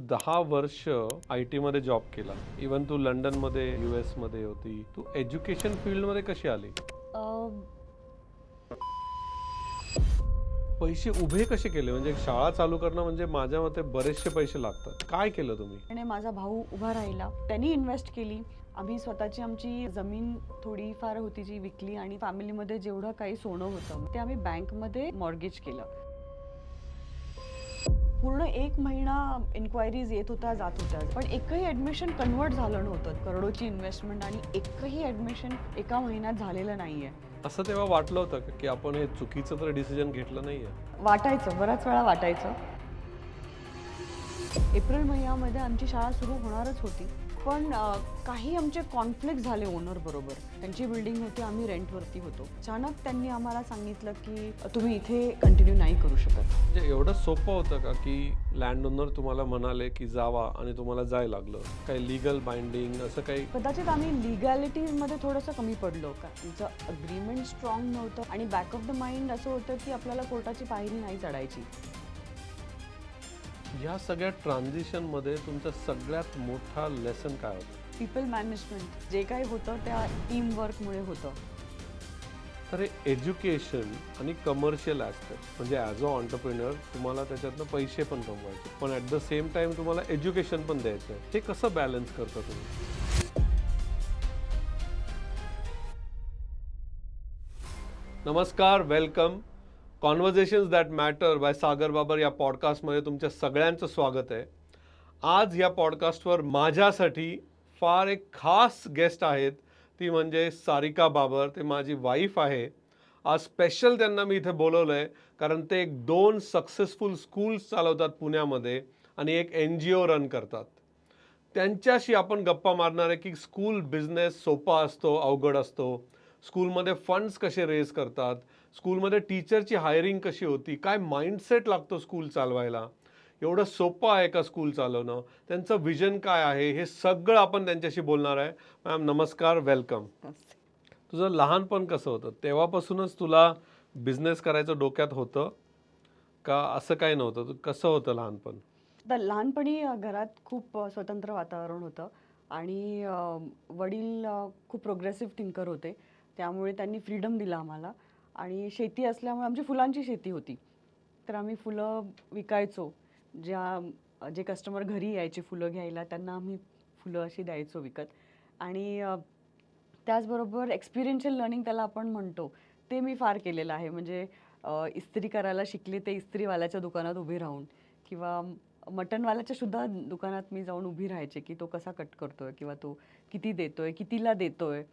10 वर्ष IT मध्ये job केला. इवन तू लंडनमध्ये US मध्ये होती. तू एज्युकेशन फील्डमध्ये कशी आली? पैसे उभे कसे केले? म्हणजे शाळा चालू करणं म्हणजे माझ्या मते बरेचसे पैसे लागतात. काय केलं तुम्ही? आणि माझा भाऊ उभा राहिला, त्यांनी इन्व्हेस्ट केली. आम्ही स्वतःची आमची जमीन थोडीफार होती जी विकली आणि फॅमिलीमध्ये जेवढं काही सोनं होतं ते आम्ही बँकमध्ये मॉर्गेज केलं. पूर्ण 1 महिना इन्क्वायरीज येत होता जात होत्या, पण एकही ॲडमिशन कन्वर्ट झालं नव्हतं. करोडोची इन्व्हेस्टमेंट आणि एकही ॲडमिशन एका महिन्यात झालेलं नाहीये. असं तेव्हा वाटलं होतं का की आपण हे चुकीचं तर डिसिजन घेतलं नाहीये? वाटायचं, बऱ्याच वेळा वाटायचं. एप्रिल महिन्यामध्ये आमची शाळा सुरू होणारच होती, पण काही आमचे कॉन्फ्लिक्ट झाले ओनर बरोबर. त्यांची बिल्डिंग होती, आम्ही रेंटवरती होतो. अचानक त्यांनी आम्हाला सांगितलं की तुम्ही इथे कंटिन्यू नाही करू शकत. म्हणजे एवढं सोपं होतं का की लँड ओनर तुम्हाला म्हणाले की जावा आणि तुम्हाला जायला लागलं? काही लीगल बाइंडिंग असं काही? कदाचित आम्ही लिगॅलिटीमध्ये थोडंसं कमी पडलो का आमचं अग्रीमेंट स्ट्रॉंग नव्हतं आणि बॅक ऑफ द माइंड असं होतं की आपल्याला कोर्टाची पायरी नाही चढायची. या सगळ्या ट्रान्झिशनमध्ये तुमचा सगळ्यात मोठा लेसन काय होता? पीपल मॅनेजमेंट जे काही होतं त्या टीमवर्कमुळे होतं. तर हे एज्युकेशन आणि कमर्शियल ॲस्पेक्ट म्हणजे ॲज अ ऑन्टरप्रिनर तुम्हाला त्याच्यातनं पैसे पण कमवायचे, पण ॲट द सेम टाइम तुम्हाला एज्युकेशन पण द्यायचं आहे. हे कसं बॅलन्स करता तुम्ही? नमस्कार, welcome. Conversations that matter by Sagar Babar या पॉडकास्टमध्ये तुमच्या सगळ्यांचं स्वागत आहे. आज या पॉडकास्टवर माझ्यासाठी फार एक खास गेस्ट आहेत. ती म्हणजे सारिका बाबर. ते माझी वाईफ आहे. आज स्पेशल त्यांना मी इथे बोलवलं आहे कारण ते 2 सक्सेसफुल स्कूल्स चालवतात पुण्यामध्ये आणि एक NGO रन करतात. त्यांच्याशी आपण गप्पा मारणार आहे की स्कूल बिझनेस सोपा असतो, अवघड असतो. स्कूलमध्ये फंड्स कसे रेज करतात, स्कूलमध्ये टीचरची हायरिंग कशी होती, काय माइंडसेट लागतो स्कूल चालवायला, एवढं सोपं आहे का स्कूल चालवणं, त्यांचं विजन काय आहे, हे सगळं आपण त्यांच्याशी बोलणार आहे. मॅम नमस्कार, वेलकम. तुझं लहानपण कसं होतं? तेव्हापासूनच तुला बिझनेस करायचं डोक्यात होतं का असं काही नव्हतं? तू कसं होतं लहानपण? तर लहानपणी घरात खूप स्वतंत्र वातावरण होतं आणि वडील खूप प्रोग्रेसिव्ह थिंकर होते. त्यामुळे त्यांनी फ्रीडम दिला आम्हाला आणि शेती असल्यामुळे आमची फुलांची शेती होती. तर आम्ही फुलं विकायचो. जे कस्टमर घरी यायचे फुलं घ्यायला त्यांना आम्ही फुलं अशी द्यायचो विकत. आणि त्याचबरोबर एक्सपिरियन्शियल लर्निंग त्याला आपण म्हणतो, ते मी फार केलेलं आहे. म्हणजे इस्त्री करायला शिकले ते इस्त्रीवाल्याच्या दुकानात उभी राहून किंवा मटनवाल्याच्या सुद्धा दुकानात मी जाऊन उभी राहायचे की तो कसा कट करतोय किंवा तो किती देतोय, कितीला देतोय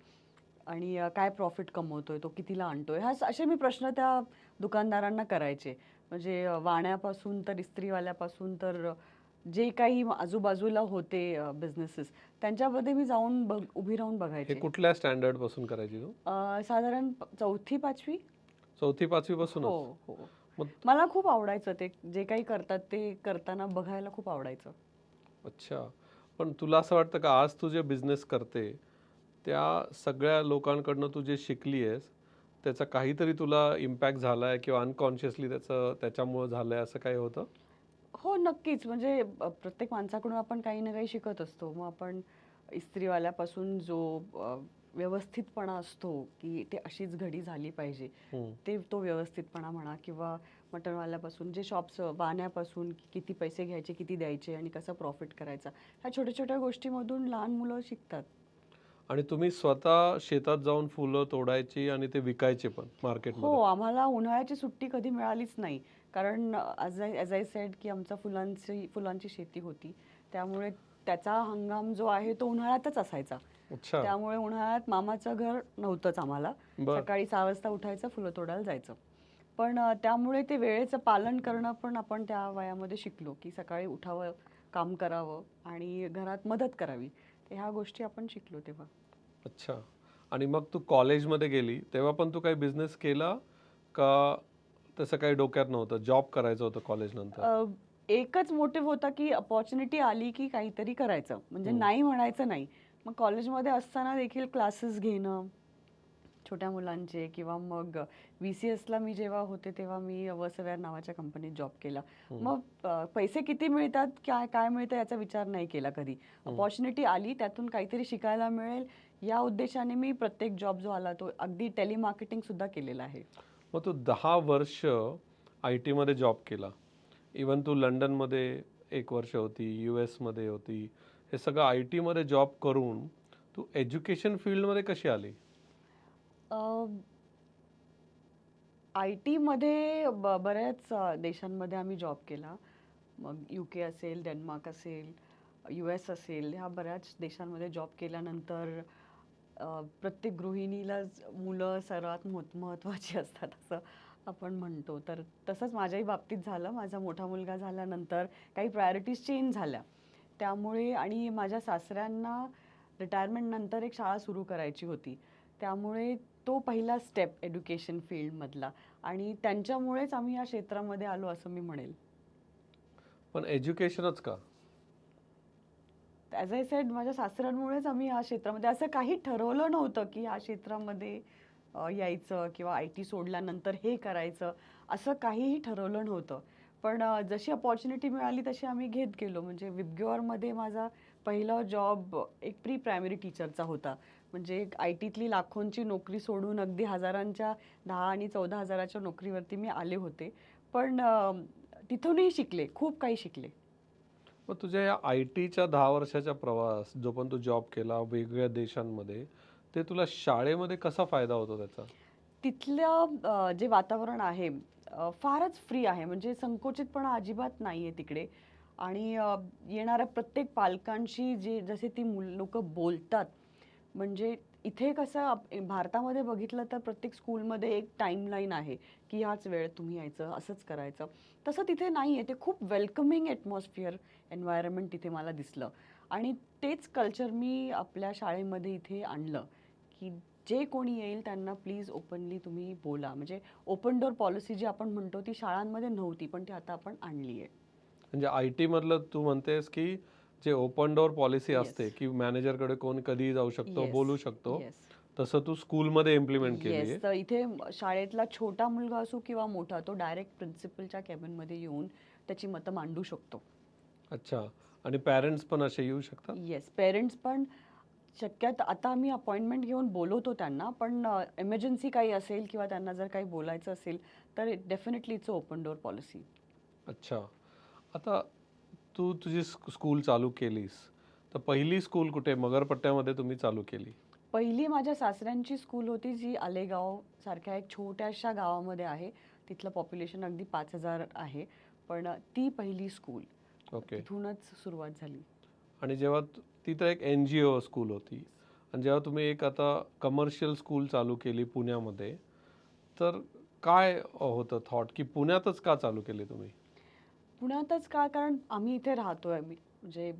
आणि काय प्रॉफिट कमवतोय, तो कितीला आणतोय. असे मी प्रश्न त्या दुकानदारांना करायचे. म्हणजे वाण्यापासून तर इस्त्रीवाल्यापासून तर जे काही आजूबाजूला होते बिझनेसेस त्यांच्यामध्ये मी जाऊन उभी राहून हे बघायचे. कुठल्या स्टँडर्ड पासून करायची तू? साधारण 4थी 5वी. 4थी 5वी पासूनच? हो हो. मग मला खूप आवडायचं ते जे काही करतात ते करताना बघायला खूप आवडायचं. अच्छा. पण तुला असं वाटतं का आज तू जे बिझनेस करते त्या सगळ्या लोकांकडनं तू जे शिकली आहेस त्याचा काहीतरी तुला इम्पॅक्ट झाला आहे किंवा अनकॉन्शियसली त्याच्यामुळं झालं आहे असं काही होतं? हो, नक्कीच. म्हणजे प्रत्येक माणसाकडून आपण काही ना काही शिकत असतो. मग आपण इस्त्रीवाल्यापासून जो व्यवस्थितपणा असतो, की ते अशीच घडी झाली पाहिजे. तो व्यवस्थितपणा म्हणा किंवा मटणवाल्यापासून जे शॉप्स वाहण्यापासून किती पैसे घ्यायचे, किती द्यायचे आणि कसा प्रॉफिट करायचा. ह्या छोट्या-छोट्या गोष्टीमधून लहान मुलं शिकतात. आणि तुम्ही स्वतः शेतात जाऊन फुलं तोडायची आणि ते विकायचे पण हो, मार्केटमध्ये? आम्हाला उन्हाळ्याची सुट्टी कधी मिळालीच नाही. कारण ॲज आय सेड की आमचा फुलांची शेती होती. त्यामुळे त्याचा हंगाम जो आहे तो उन्हाळ्यातच असायचा. अच्छा. त्यामुळे उन्हाळ्यात मामाचं घर नव्हतंच आम्हाला. बर. सकाळी 6 वाजता उठायचं, फुलं तोडायला जायचं. पण त्यामुळे ते वेळेचं पालन करणं पण आपण त्या वयामध्ये शिकलो, की सकाळी उठावं, काम करावं आणि घरात मदत करावी. तर ह्या गोष्टी आपण शिकलो तेव्हा. अच्छा. आणि मग तू कॉलेजमध्ये गेली तेव्हा पण तू काही बिझनेस केला का तसं काही डोक्यात नव्हतं, जॉब करायचं होतं कॉलेज नंतर? एकच मोटिव्ह होता की अपॉर्च्युनिटी आली की काहीतरी करायचं. म्हणजे नाही म्हणायचं नाही. मग कॉलेजमध्ये असताना देखील क्लासेस घेणं छोट्या मुलांचे किंवा मग VCSला मी जेव्हा होते तेव्हा मी वर्सवेअर नावाच्या कंपनीत जॉब केला. मग पैसे किती मिळतात, काय काय मिळतं याचा विचार नाही केला कधी. अपॉर्च्युनिटी आली, त्यातून काहीतरी शिकायला मिळेल या उद्देशाने मी प्रत्येक जॉब जो आला तो अगदी टेलिमार्केटिंग सुद्धा केलेला आहे. मग तू 10 वर्ष IT मध्ये जॉब केला. इवन तू लंडनमध्ये 1 वर्ष होती, US मध्ये होती. हे सगळं IT मध्ये जॉब करून तू एज्युकेशन फील्डमध्ये कशी आली? IT मध्ये बऱ्याच देशांमध्ये आम्ही जॉब केला. मग UK असेल, डेन्मार्क असेल, US असेल, ह्या बऱ्याच देशांमध्ये जॉब केल्यानंतर प्रत्येक गृहिणीला मुलं सर्वात महत्त्वाची असतात असं आपण म्हणतो. तर तसंच माझ्याही बाबतीत झालं. माझा मोठा मुलगा झाल्यानंतर काही प्रायोरिटीज चेंज झाल्या. त्यामुळे आणि माझ्या सासऱ्यांना रिटायरमेंट नंतर एक शाळा सुरू करायची होती. त्यामुळे तो पहिला स्टेप एज्युकेशन फील्डमधला आणि त्यांच्यामुळेच आम्ही या क्षेत्रामध्ये आलो असं मी म्हणेल. पण एज्युकेशनच का? ॲज आय सेड माझ्या सासऱ्यांमुळेच आम्ही या क्षेत्रामध्ये असं काही ठरवलं नव्हतं की या क्षेत्रामध्ये यायचं किंवा IT सोडल्यानंतर हे करायचं असं काहीही ठरवलं नव्हतं. पण जशी अपॉर्च्युनिटी मिळाली तशी आम्ही घेत गेलो. म्हणजे विबग्योरमध्ये माझा पहिला जॉब एक प्री प्रायमरी टीचरचा होता. म्हणजे ITतली लाखोंची नोकरी सोडून अगदी हजारांच्या 10 आणि 14 हजाराच्या नोकरीवरती मी आले होते. पण तिथूनही शिकले, खूप काही शिकले. मग तुझ्या या IT च्या 10 वर्षाचा प्रवास, जो पण तू जॉब केला वेगवेगळ्या देशांमध्ये, ते तुला शाळेमध्ये कसा फायदा होतो त्याचा? तिथलं जे वातावरण आहे फारच फ्री आहे. म्हणजे संकोचितपणा अजिबात नाही आहे तिकडे आणि येणाऱ्या प्रत्येक पालकांशी जसे ती लोकं बोलतात. म्हणजे इथे कसं भारतामध्ये बघितलं तर प्रत्येक स्कूलमध्ये एक टाईमलाईन आहे की ह्याच वेळेत तुम्ही यायचं, असंच करायचं. तसं तिथे नाही आहे. ते खूप वेलकमिंग ॲटमॉस्फिअर, एन्व्हायरमेंट तिथे मला दिसलं आणि तेच कल्चर मी आपल्या शाळेमध्ये इथे आणलं की जे कोणी येईल त्यांना प्लीज ओपनली तुम्ही बोला. म्हणजे ओपन डोअर पॉलिसी जी आपण म्हणतो ती शाळांमध्ये नव्हती, पण ती आता आपण आणली आहे. म्हणजे IT मधलं तू म्हणतेस की जे ओपन डोअर पॉलिसी येस, असते की मॅनेजरकडे कोण कधीही जाऊ शकतो, येस, बोलू शकतो, येस, तसं तू स्कूलमध्ये इम्प्लिमेंट केली येस. आहे. तर इथे शाळेतला छोटा मुलगा असो किंवा मोठा, तो डायरेक्ट प्रिन्सिपलच्या कॅबिनमध्ये येऊन त्याची मतं मांडू शकतो. अच्छा. आणि पॅरेंट्स पण असे येऊ शकतात? येस, पेरेंट्स पण शक्यत आता आम्ही अपॉइंटमेंट घेऊन बोलवतो त्यांना, पण इमर्जन्सी काही असेल किंवा त्यांना जर काही बोलायचं असेल तर definitely it's open door policy. अच्छा. आता तू तुझी स्कूल चालू केलीस, तर पहिली स्कूल कुठे मगरपट्ट्यामध्ये तुम्ही चालू केली? पहिली माझ्या सासऱ्यांची स्कूल होती जी आलेगाव सारख्या एक छोट्याशा गावामध्ये आहे. तिथलं पॉप्युलेशन अगदी 5,000 आहे. पण ती पहिली स्कूल ओके. तिथूनच सुरुवात झाली. आणि जेव्हा ती तर एक NGO स्कूल होती, आणि जेव्हा तुम्ही एक आता कमर्शियल स्कूल चालू केली पुण्यामध्ये, तर काय होतं थॉट की पुण्यातच का चालू केली तुम्ही? पुण्यातच का? कारण आम्ही इथे राहतोय. म्हणजे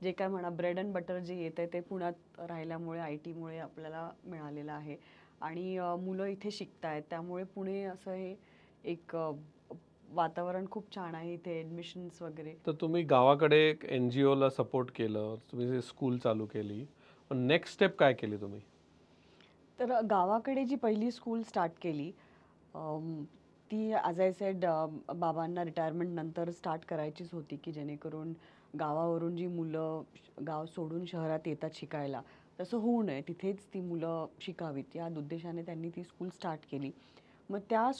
जे काय म्हणा ब्रेड अँड बटर जे येतंय ते पुण्यात राहिल्यामुळे ITमुळे आपल्याला मिळालेलं आहे आणि मुलं इथे शिकतायत. त्यामुळे पुणे असं हे एक वातावरण खूप छान आहे इथे ॲडमिशन्स वगैरे. तर तुम्ही गावाकडे एक NGOला सपोर्ट केलं, तुम्ही स्कूल चालू केली. पण नेक्स्ट स्टेप काय केली तुम्ही? तर गावाकडे जी पहिली स्कूल स्टार्ट केली अम, ती ॲज आय सेड बाबांना रिटायरमेंट नंतर स्टार्ट करायचीच होती की जेणेकरून गावावरून जी मुलं गाव सोडून शहरात येतात शिकायला तसं होऊ नये, तिथेच ती मुलं शिकावीत या उद्देशाने त्यांनी ती स्कूल स्टार्ट केली. मग त्या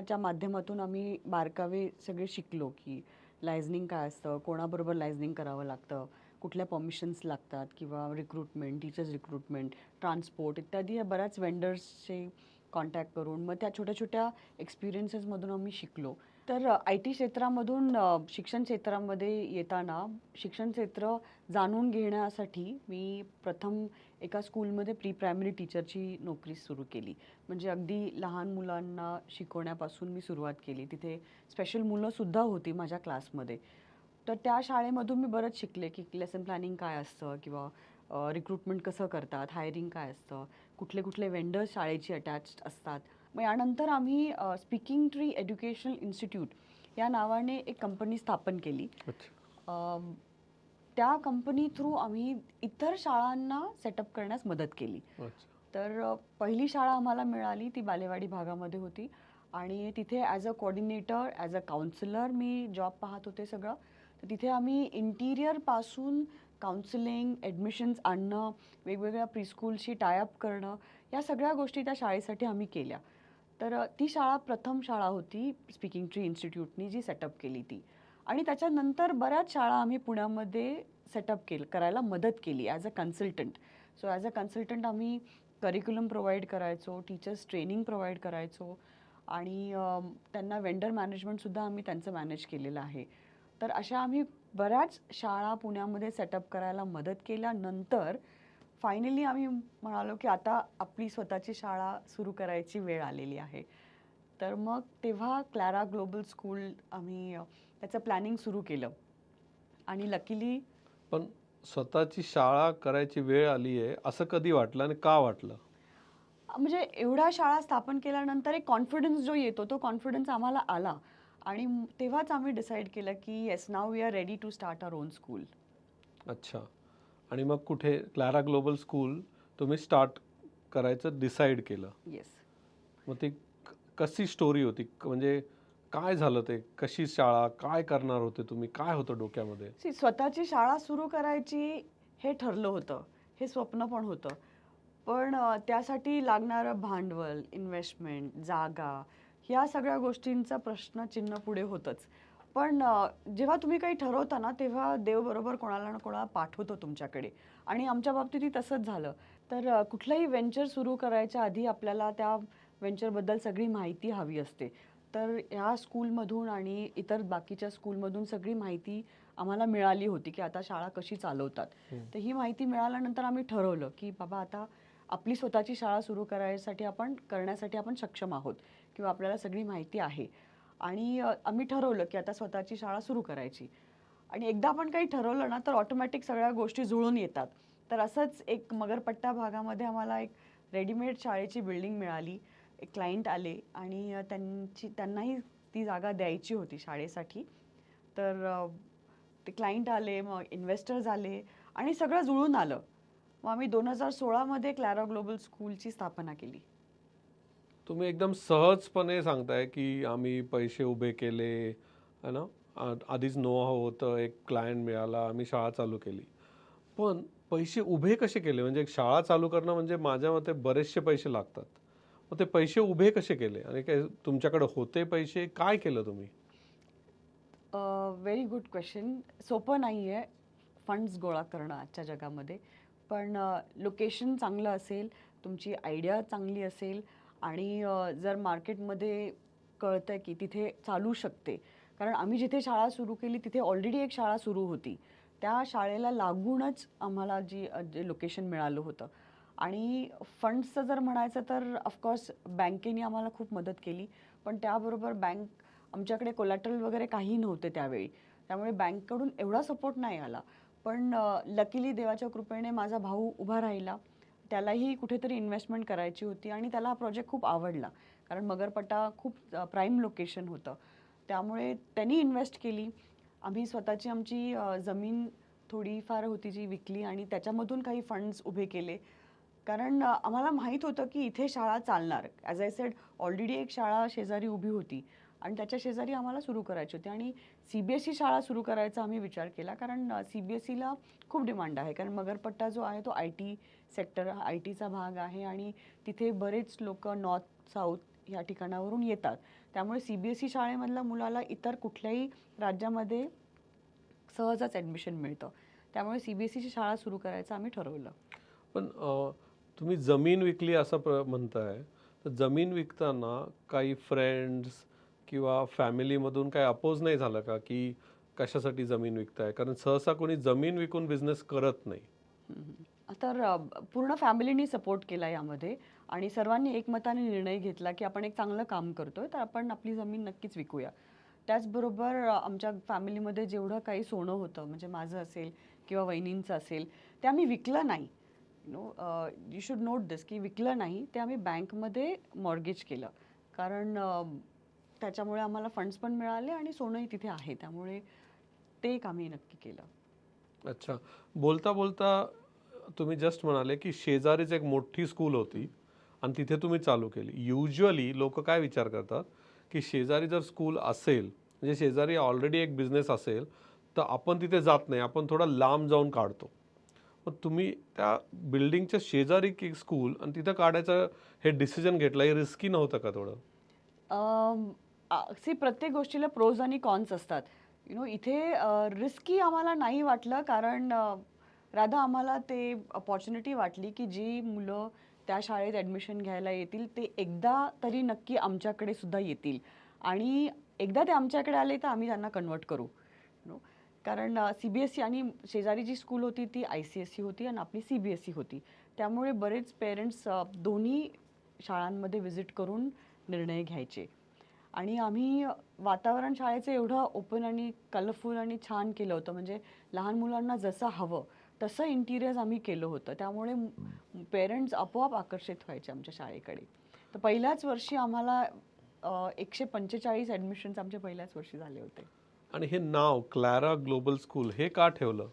च्या माध्यमातून आम्ही बारकावे सगळे शिकलो की लायझनिंग काय असतं, कोणाबरोबर लायझनिंग करावं लागतं, कुठल्या परमिशन्स लागतात किंवा रिक्रुटमेंट, टीचर्स रिक्रुटमेंट, ट्रान्सपोर्ट इत्यादी या बऱ्याच वेंडर्सचे कॉन्टॅक्ट करून मग त्या छोट्या छोट्या एक्सपिरियन्सेसमधून आम्ही शिकलो. तर IT क्षेत्रामधून शिक्षण क्षेत्रामध्ये येताना शिक्षण क्षेत्र जाणून घेण्यासाठी मी प्रथम एका स्कूलमध्ये प्री प्रायमरी टीचरची नोकरी सुरू केली. म्हणजे अगदी लहान मुलांना शिकवण्यापासून मी सुरुवात केली. तिथे स्पेशल मुलंसुद्धा होती माझ्या क्लासमध्ये. तर त्या शाळेमधून मी बरंच शिकले की लेसन प्लॅनिंग काय असतं किंवा रिक्रुटमेंट कसं करतात, हायरिंग काय असतं, कुठले कुठले वेंडर्स शाळेची अटॅच्ड असतात. मग यानंतर आम्ही स्पीकिंग ट्री एज्युकेशनल इन्स्टिट्यूट या नावाने एक कंपनी स्थापन केली. अच्छा. त्या कंपनी थ्रू आम्ही इतर शाळांना सेटअप करण्यास मदत केली. अच्छा. तर पहिली शाळा आम्हाला मिळाली ती बालेवाडी भागामध्ये होती आणि तिथे as a coordinator, as a counsellor me job पाहत होते सगळं. तर तिथे आम्ही इंटिरियरपासून काउन्सिलिंग, ॲडमिशन्स आणणं, वेगवेगळ्या प्रीस्कूलशी टायअप करणं, या सगळ्या गोष्टी त्या शाळेसाठी आम्ही केल्या. तर ती शाळा प्रथम शाळा होती स्पीकिंग ट्री इन्स्टिट्यूटनी जी सेटअप केली ती. आणि त्याच्यानंतर बऱ्याच शाळा आम्ही पुण्यामध्ये करायला मदत केली as a consultant. So as a consultant आम्ही करिक्युलम प्रोव्हाइड करायचो, टीचर्स ट्रेनिंग प्रोव्हाइड करायचो आणि त्यांना वेंडर मॅनेजमेंटसुद्धा आम्ही त्यांचं मॅनेज केलेलं आहे. तर अशा आम्ही बऱ्याच शाळा पुण्यामध्ये सेटअप करायला मदत केल्यानंतर फायनली आम्ही म्हणालो की आता आपली स्वतःची शाळा सुरू करायची वेळ आलेली आहे. तर मग तेव्हा क्लॅरा ग्लोबल स्कूल आम्ही त्याचं प्लॅनिंग सुरू केलं आणि लकीली पण स्वतःची शाळा करायची वेळ आली आहे असं कधी वाटलं आणि का वाटलं? म्हणजे एवढ्या शाळा स्थापन केल्यानंतर एक कॉन्फिडन्स जो येतो तो कॉन्फिडन्स आम्हाला आला आणि तेव्हाच आम्ही डिसाईड केलं की yes now we are ready to start our own school. अच्छा. आणि मग कुठे क्लॅरा ग्लोबल स्कूल तुम्ही स्टार्ट करायचं डिसाईड केलं. येस. मग ती कशी स्टोरी होती? म्हणजे काय झालं ते? कशी शाळा? काय करणार होते तुम्ही? काय होतं डोक्यामध्ये? स्वतःची शाळा सुरू करायची हे ठरलं होतं, हे स्वप्न पण होतं. पण त्यासाठी लागणारं भांडवल, इन्व्हेस्टमेंट, जागा, ह्या सगळ्या गोष्टींचा प्रश्नचिन्ह पुढे होतंच. पण जेव्हा तुम्ही काही ठरवता ना, तेव्हा देव बरोबर कोणाला ना कोणाला पाठवतो तुमच्याकडे आणि आमच्या बाबतीतही तसंच झालं. तर कुठलंही व्हेंचर सुरू करायच्या आधी आपल्याला त्या व्हेंचरबद्दल सगळी माहिती हवी असते. तर ह्या स्कूलमधून आणि इतर बाकीच्या स्कूलमधून सगळी माहिती आम्हाला मिळाली होती, की आता शाळा कशी चालवतात. तर ही माहिती मिळाल्यानंतर आम्ही ठरवलं, की बाबा आता आपली स्वतःची शाळा सुरू करण्यासाठी आपण सक्षम आहोत किंवा आपल्याला सगळी माहिती आहे. आणि आम्ही ठरवलं, की आता स्वतःची शाळा सुरू करायची. आणि एकदा आपण काही ठरवलं ना, तर ऑटोमॅटिक सगळ्या गोष्टी जुळून येतात. तर असंच एक मगरपट्टा भागामध्ये आम्हाला एक रेडीमेड शाळेची बिल्डिंग मिळाली. एक क्लायंट आले आणि त्यांनाही ती जागा द्यायची होती शाळेसाठी. तर ते क्लायंट आले, मग इन्व्हेस्टर्स आले आणि सगळं जुळून आलं. मग आम्ही 2016 मध्ये क्लॅरा ग्लोबल स्कूलची स्थापना केली. तुम्ही एकदम सहजपणे सांगताय की आम्ही पैसे उभे केले, है ना? आधीच नो हाव होतं, एक क्लायंट मिळाला, आम्ही शाळा चालू केली. पण पैसे उभे कसे केले? म्हणजे एक शाळा चालू करणं म्हणजे माझ्या मते बरेचसे पैसे लागतात. मग ते पैसे उभे कसे केले? आणि काय तुमच्याकडे होते पैसे? काय केलं तुम्ही? Very good question. सोपं नाही आहे फंड्स गोळा करणं आजच्या जगामध्ये. पण लोकेशन चांगलं असेल, तुमची आयडिया चांगली असेल आणि जर मार्केटमध्ये कळतंय की तिथे चालू शकते. कारण आम्ही जिथे शाळा सुरू केली तिथे ऑलरेडी एक शाळा सुरू होती. त्या शाळेला लागूनच आम्हाला जे लोकेशन मिळालं होतं. आणि फंड्सचं जर म्हणायचं तर ऑफकोर्स बँकेने आम्हाला खूप मदत केली. पण त्याबरोबर आमच्याकडे कोलॅटरल वगैरे काही नव्हते त्यावेळी. त्यामुळे बँककडून एवढा सपोर्ट नाही आला. पण लकीली देवाच्या कृपेने माझा भाऊ उभा राहिला. त्यालाही कुठेतरी इन्व्हेस्टमेंट करायची होती आणि त्याला हा प्रोजेक्ट खूप आवडला. कारण मगरपट्टा खूप प्राईम लोकेशन होतं. त्यामुळे त्यांनी इन्व्हेस्ट केली. आम्ही स्वतःची आमची जमीन थोडीफार होती जी विकली आणि त्याच्यामधून काही फंड्स उभे केले. कारण आम्हाला माहीत होतं की इथे शाळा चालणार. ॲज आय सेड ऑलरेडी एक शाळा शेजारी उभी होती आणि त्याच्या शेजारी आम्हाला सुरू करायची होती आणि CBSE शाळा सुरू करायचा आम्ही विचार केला. कारण CBSEला खूप डिमांड आहे. कारण मगरपट्टा जो आहे तो IT सेक्टर, ITचा भाग आहे आणि तिथे बरेच लोकं नॉर्थ, साऊथ या ठिकाणावरून येतात. त्यामुळे CBSE शाळेमधल्या मुलाला इतर कुठल्याही राज्यामध्ये सहजच ॲडमिशन मिळतं. त्यामुळे CBSEची शाळा सुरू करायचं आम्ही ठरवलं. पण तुम्ही जमीन विकली असं म्हणताय. तर जमीन विकताना काही फ्रेंड्स किंवा फॅमिलीमधून काही अपोज नाही झालं का, की कशासाठी जमीन विकताय? कारण सहसा कोणी जमीन विकून बिझनेस करत नाही. तर पूर्ण फॅमिलीनी सपोर्ट केला यामध्ये आणि सर्वांनी एकमताने निर्णय घेतला की आपण एक चांगलं काम करतोय तर आपण आपली जमीन नक्कीच विकूया. त्याचबरोबर आमच्या फॅमिलीमध्ये जेवढं काही सोनं होतं म्हणजे माझं असेल किंवा वहिनींचं असेल ते आम्ही विकलं नाही. यू शुड नोट दिस की विकलं नाही, ते आम्ही बँकमध्ये मॉर्गेज केलं. कारण त्याच्यामुळे आम्हाला फंड्स पण मिळाले आणि सोनंही तिथे आहे. त्यामुळे ते एक आम्ही नक्की केलं. अच्छा. बोलता बोलता तुम्ही जस्ट म्हणाले की शेजारीच एक मोठी स्कूल होती आणि तिथे तुम्ही चालू केली. युजुअली लोक काय विचार करतात की शेजारी जर स्कूल असेल, म्हणजे शेजारी ऑलरेडी एक बिझनेस असेल, तर आपण तिथे जात नाही, आपण थोडा लांब जाऊन काढतो. मग तुम्ही त्या बिल्डिंगच्या शेजारी की स्कूल आणि तिथं काढायचं हे डिसिजन घेतलं, हे रिस्की नव्हतं का थोडं? सी प्रत्येक गोष्टीला प्रोज आणि कॉन्स असतात. इथे रिस्की आम्हाला नाही वाटलं, कारण राधा आम्हाला ते अपॉर्च्युनिटी वाटली की जी मुलं त्या शाळेत ॲडमिशन घ्यायला येतील ते एकदा तरी नक्की आमच्याकडे सुद्धा येतील, आणि एकदा ते आमच्याकडे आले तर आम्ही त्यांना कन्वर्ट करू. कारण CBSE आणि शेजारी जी स्कूल होती ती ICSE होती आणि आपली CBSE होती. त्यामुळे बरेच पेरेंट्स दोन्ही शाळांमध्ये व्हिजिट करून निर्णय घ्यायचे. आणि आम्ही वातावरण शाळेचं एवढं ओपन आणि कलरफुल आणि छान केलं होतं, म्हणजे लहान मुलांना जसं हवं तसं इंटिरियर्स आम्ही केलं होतं. त्यामुळे पेरेंट्स आपोआप आकर्षित व्हायचे आमच्या शाळेकडे. तर पहिल्याच वर्षी आम्हाला 145 ॲडमिशन्स आमच्या पहिल्याच वर्षी झाले होते. आणि हे नाव क्लारा ग्लोबल स्कूल हे का ठेवलं?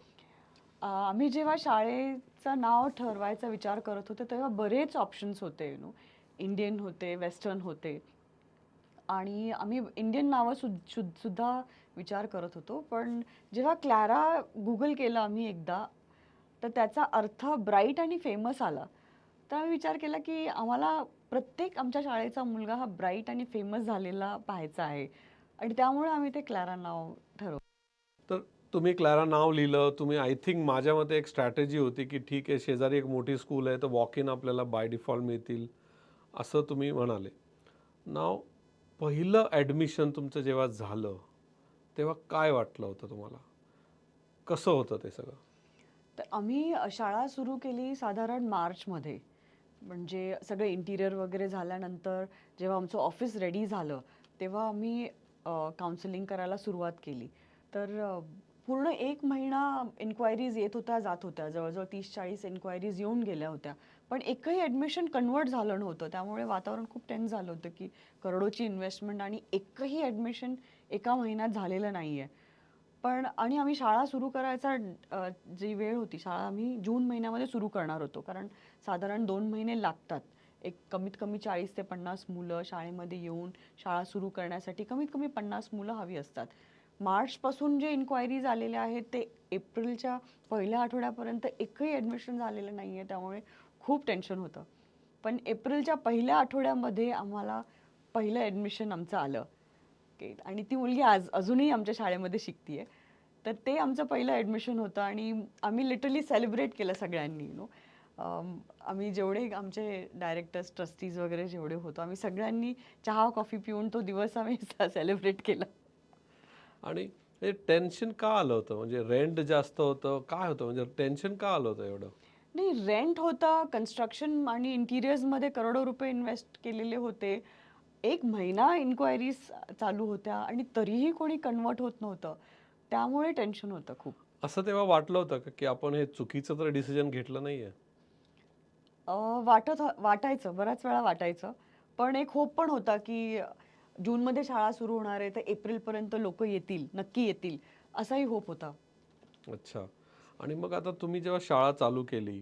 आम्ही जेव्हा शाळेचं नाव ठरवायचा विचार करत होते तेव्हा बरेच ऑप्शन्स होते. इंडियन होते, वेस्टर्न होते, आणि आम्ही इंडियन नावं सुद्धा विचार करत होतो. पण जेव्हा क्लारा गुगल केलं आम्ही एकदा, तर त्याचा अर्थ ब्राईट आणि फेमस आला. तर आम्ही विचार केला की आम्हाला प्रत्येक आमच्या शाळेचा मुलगा हा ब्राईट आणि फेमस झालेला पाहायचा आहे, आणि त्यामुळे आम्ही ते क्लारा नाव ठरवलं. तर तुम्ही क्लारा नाव लिहिलं. तुम्ही आय थिंक माझ्या मते एक स्ट्रॅटेजी होती की ठीक आहे, शेजारी एक मोठी स्कूल आहे, तर वॉक इन आपल्याला बाय डिफॉल्ट मिळतील, असं तुम्ही म्हणाले. नाव पहिलं ॲडमिशन तुमचं जेव्हा झालं, तेव्हा काय वाटलं होतं तुम्हाला? कसं होतं ते सगळं? तर आम्ही शाळा सुरू केली साधारण मार्चमध्ये. म्हणजे सगळे इंटिरियर वगैरे झाल्यानंतर जेव्हा आमचं ऑफिस रेडी झालं तेव्हा आम्ही काउन्सिलिंग करायला सुरुवात केली. तर पूर्ण 1 महिना इन्क्वायरीज येत होत्या जात होत्या, जवळजवळ 30-40 इन्क्वायरीज येऊन गेल्या होत्या, पण एकही ॲडमिशन कन्वर्ट झालं नव्हतं. त्यामुळे वातावरण खूप टेन्स झालं होतं की करोडोची इन्व्हेस्टमेंट आणि एकही ॲडमिशन एका महिन्यात झालेलं नाही आहे. पण आणि आम्ही शाळा सुरू करायचा जी वेळ होती, शाळा आम्ही जून महिन्यामध्ये सुरू करणार होतो, कारण साधारण 2 महिने लागतात. एक कमीत कमी 40 ते 50 मुलं शाळेमध्ये येऊन शाळा सुरू करण्यासाठी कमीत कमी 50 मुलं हवी असतात. मार्चपासून जे इन्क्वायरीज आलेल्या आहेत ते एप्रिलच्या पहिल्या आठवड्यापर्यंत एकही ॲडमिशन झालेलं नाही आहे. त्यामुळे खूप टेन्शन होतं. पण एप्रिलच्या पहिल्या आठवड्यामध्ये आम्हाला पहिलं ॲडमिशन आमचं आलं. आणि ती मुलगी अजूनही आमच्या शाळेमध्ये शिकतीये. तर ते आमचं पहिलं ॲडमिशन होतं आणि आम्ही लिटरली सेलिब्रेट केलं सगळ्यांनी. आम्ही जेवढे आमचे डायरेक्टर्स, ट्रस्टीज वगैरे जेवढे होतो, आम्ही सगळ्यांनी चहा कॉफी पिऊन तो दिवस आम्ही सेलिब्रेट केला. आणि हे टेन्शन का आलं होतं? म्हणजे रेंट जास्त होतं, काय होतं, म्हणजे टेन्शन का आलं होतं एवढं? नाही, रेंट होता, कन्स्ट्रक्शन आणि इंटिरियर्समध्ये करोडो रुपये इन्व्हेस्ट केलेले होते. 1 महिना इन्क्वायरीज चालू होत्या आणि तरीही कोणी कन्वर्ट होत नव्हतं. त्यामुळे टेन्शन होतं खूप. असं तेव्हा वाटलं होतं का की आपण हे चुकीचं तर डिसिजन घेतलं नाहीये? वाटायचं, बऱ्याच वेळा वाटायचं. पण एक होप पण होता, की जूनमध्ये शाळा सुरू होणार आहे, तर एप्रिलपर्यंत लोकं येतील, नक्की येतील, असाही होप होता. अच्छा. आणि मग आता तुम्ही जेव्हा शाळा चालू केली,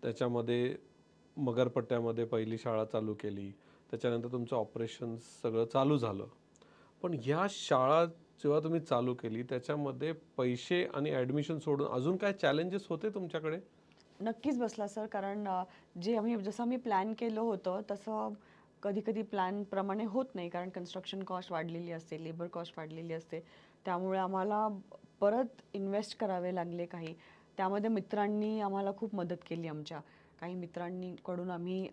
त्याच्यामध्ये मगरपट्ट्यामध्ये पहिली शाळा चालू केली, त्याच्यानंतर तुमचं ऑपरेशन्स सगळं चालू झालं. पण ह्या शाळा जेव्हा तुम्ही चालू केली, त्याच्यामध्ये पैसे आणि ॲडमिशन सोडून अजून काय चॅलेंजेस होते तुमच्याकडे? नक्कीच बसला सर, कारण जसं आम्ही प्लॅन केलं होतं तसं कधी-कधी प्लॅनप्रमाणे होत नाही, कारण कन्स्ट्रक्शन कॉस्ट वाढलेली असते, लेबर कॉस्ट वाढलेली असते. त्यामुळे आम्हाला परत इन्व्हेस्ट करावे लागले काही. त्यामध्ये मित्रांनी आम्हाला खूप मदत केली आमच्या. काही मित्रांकडून आम्ही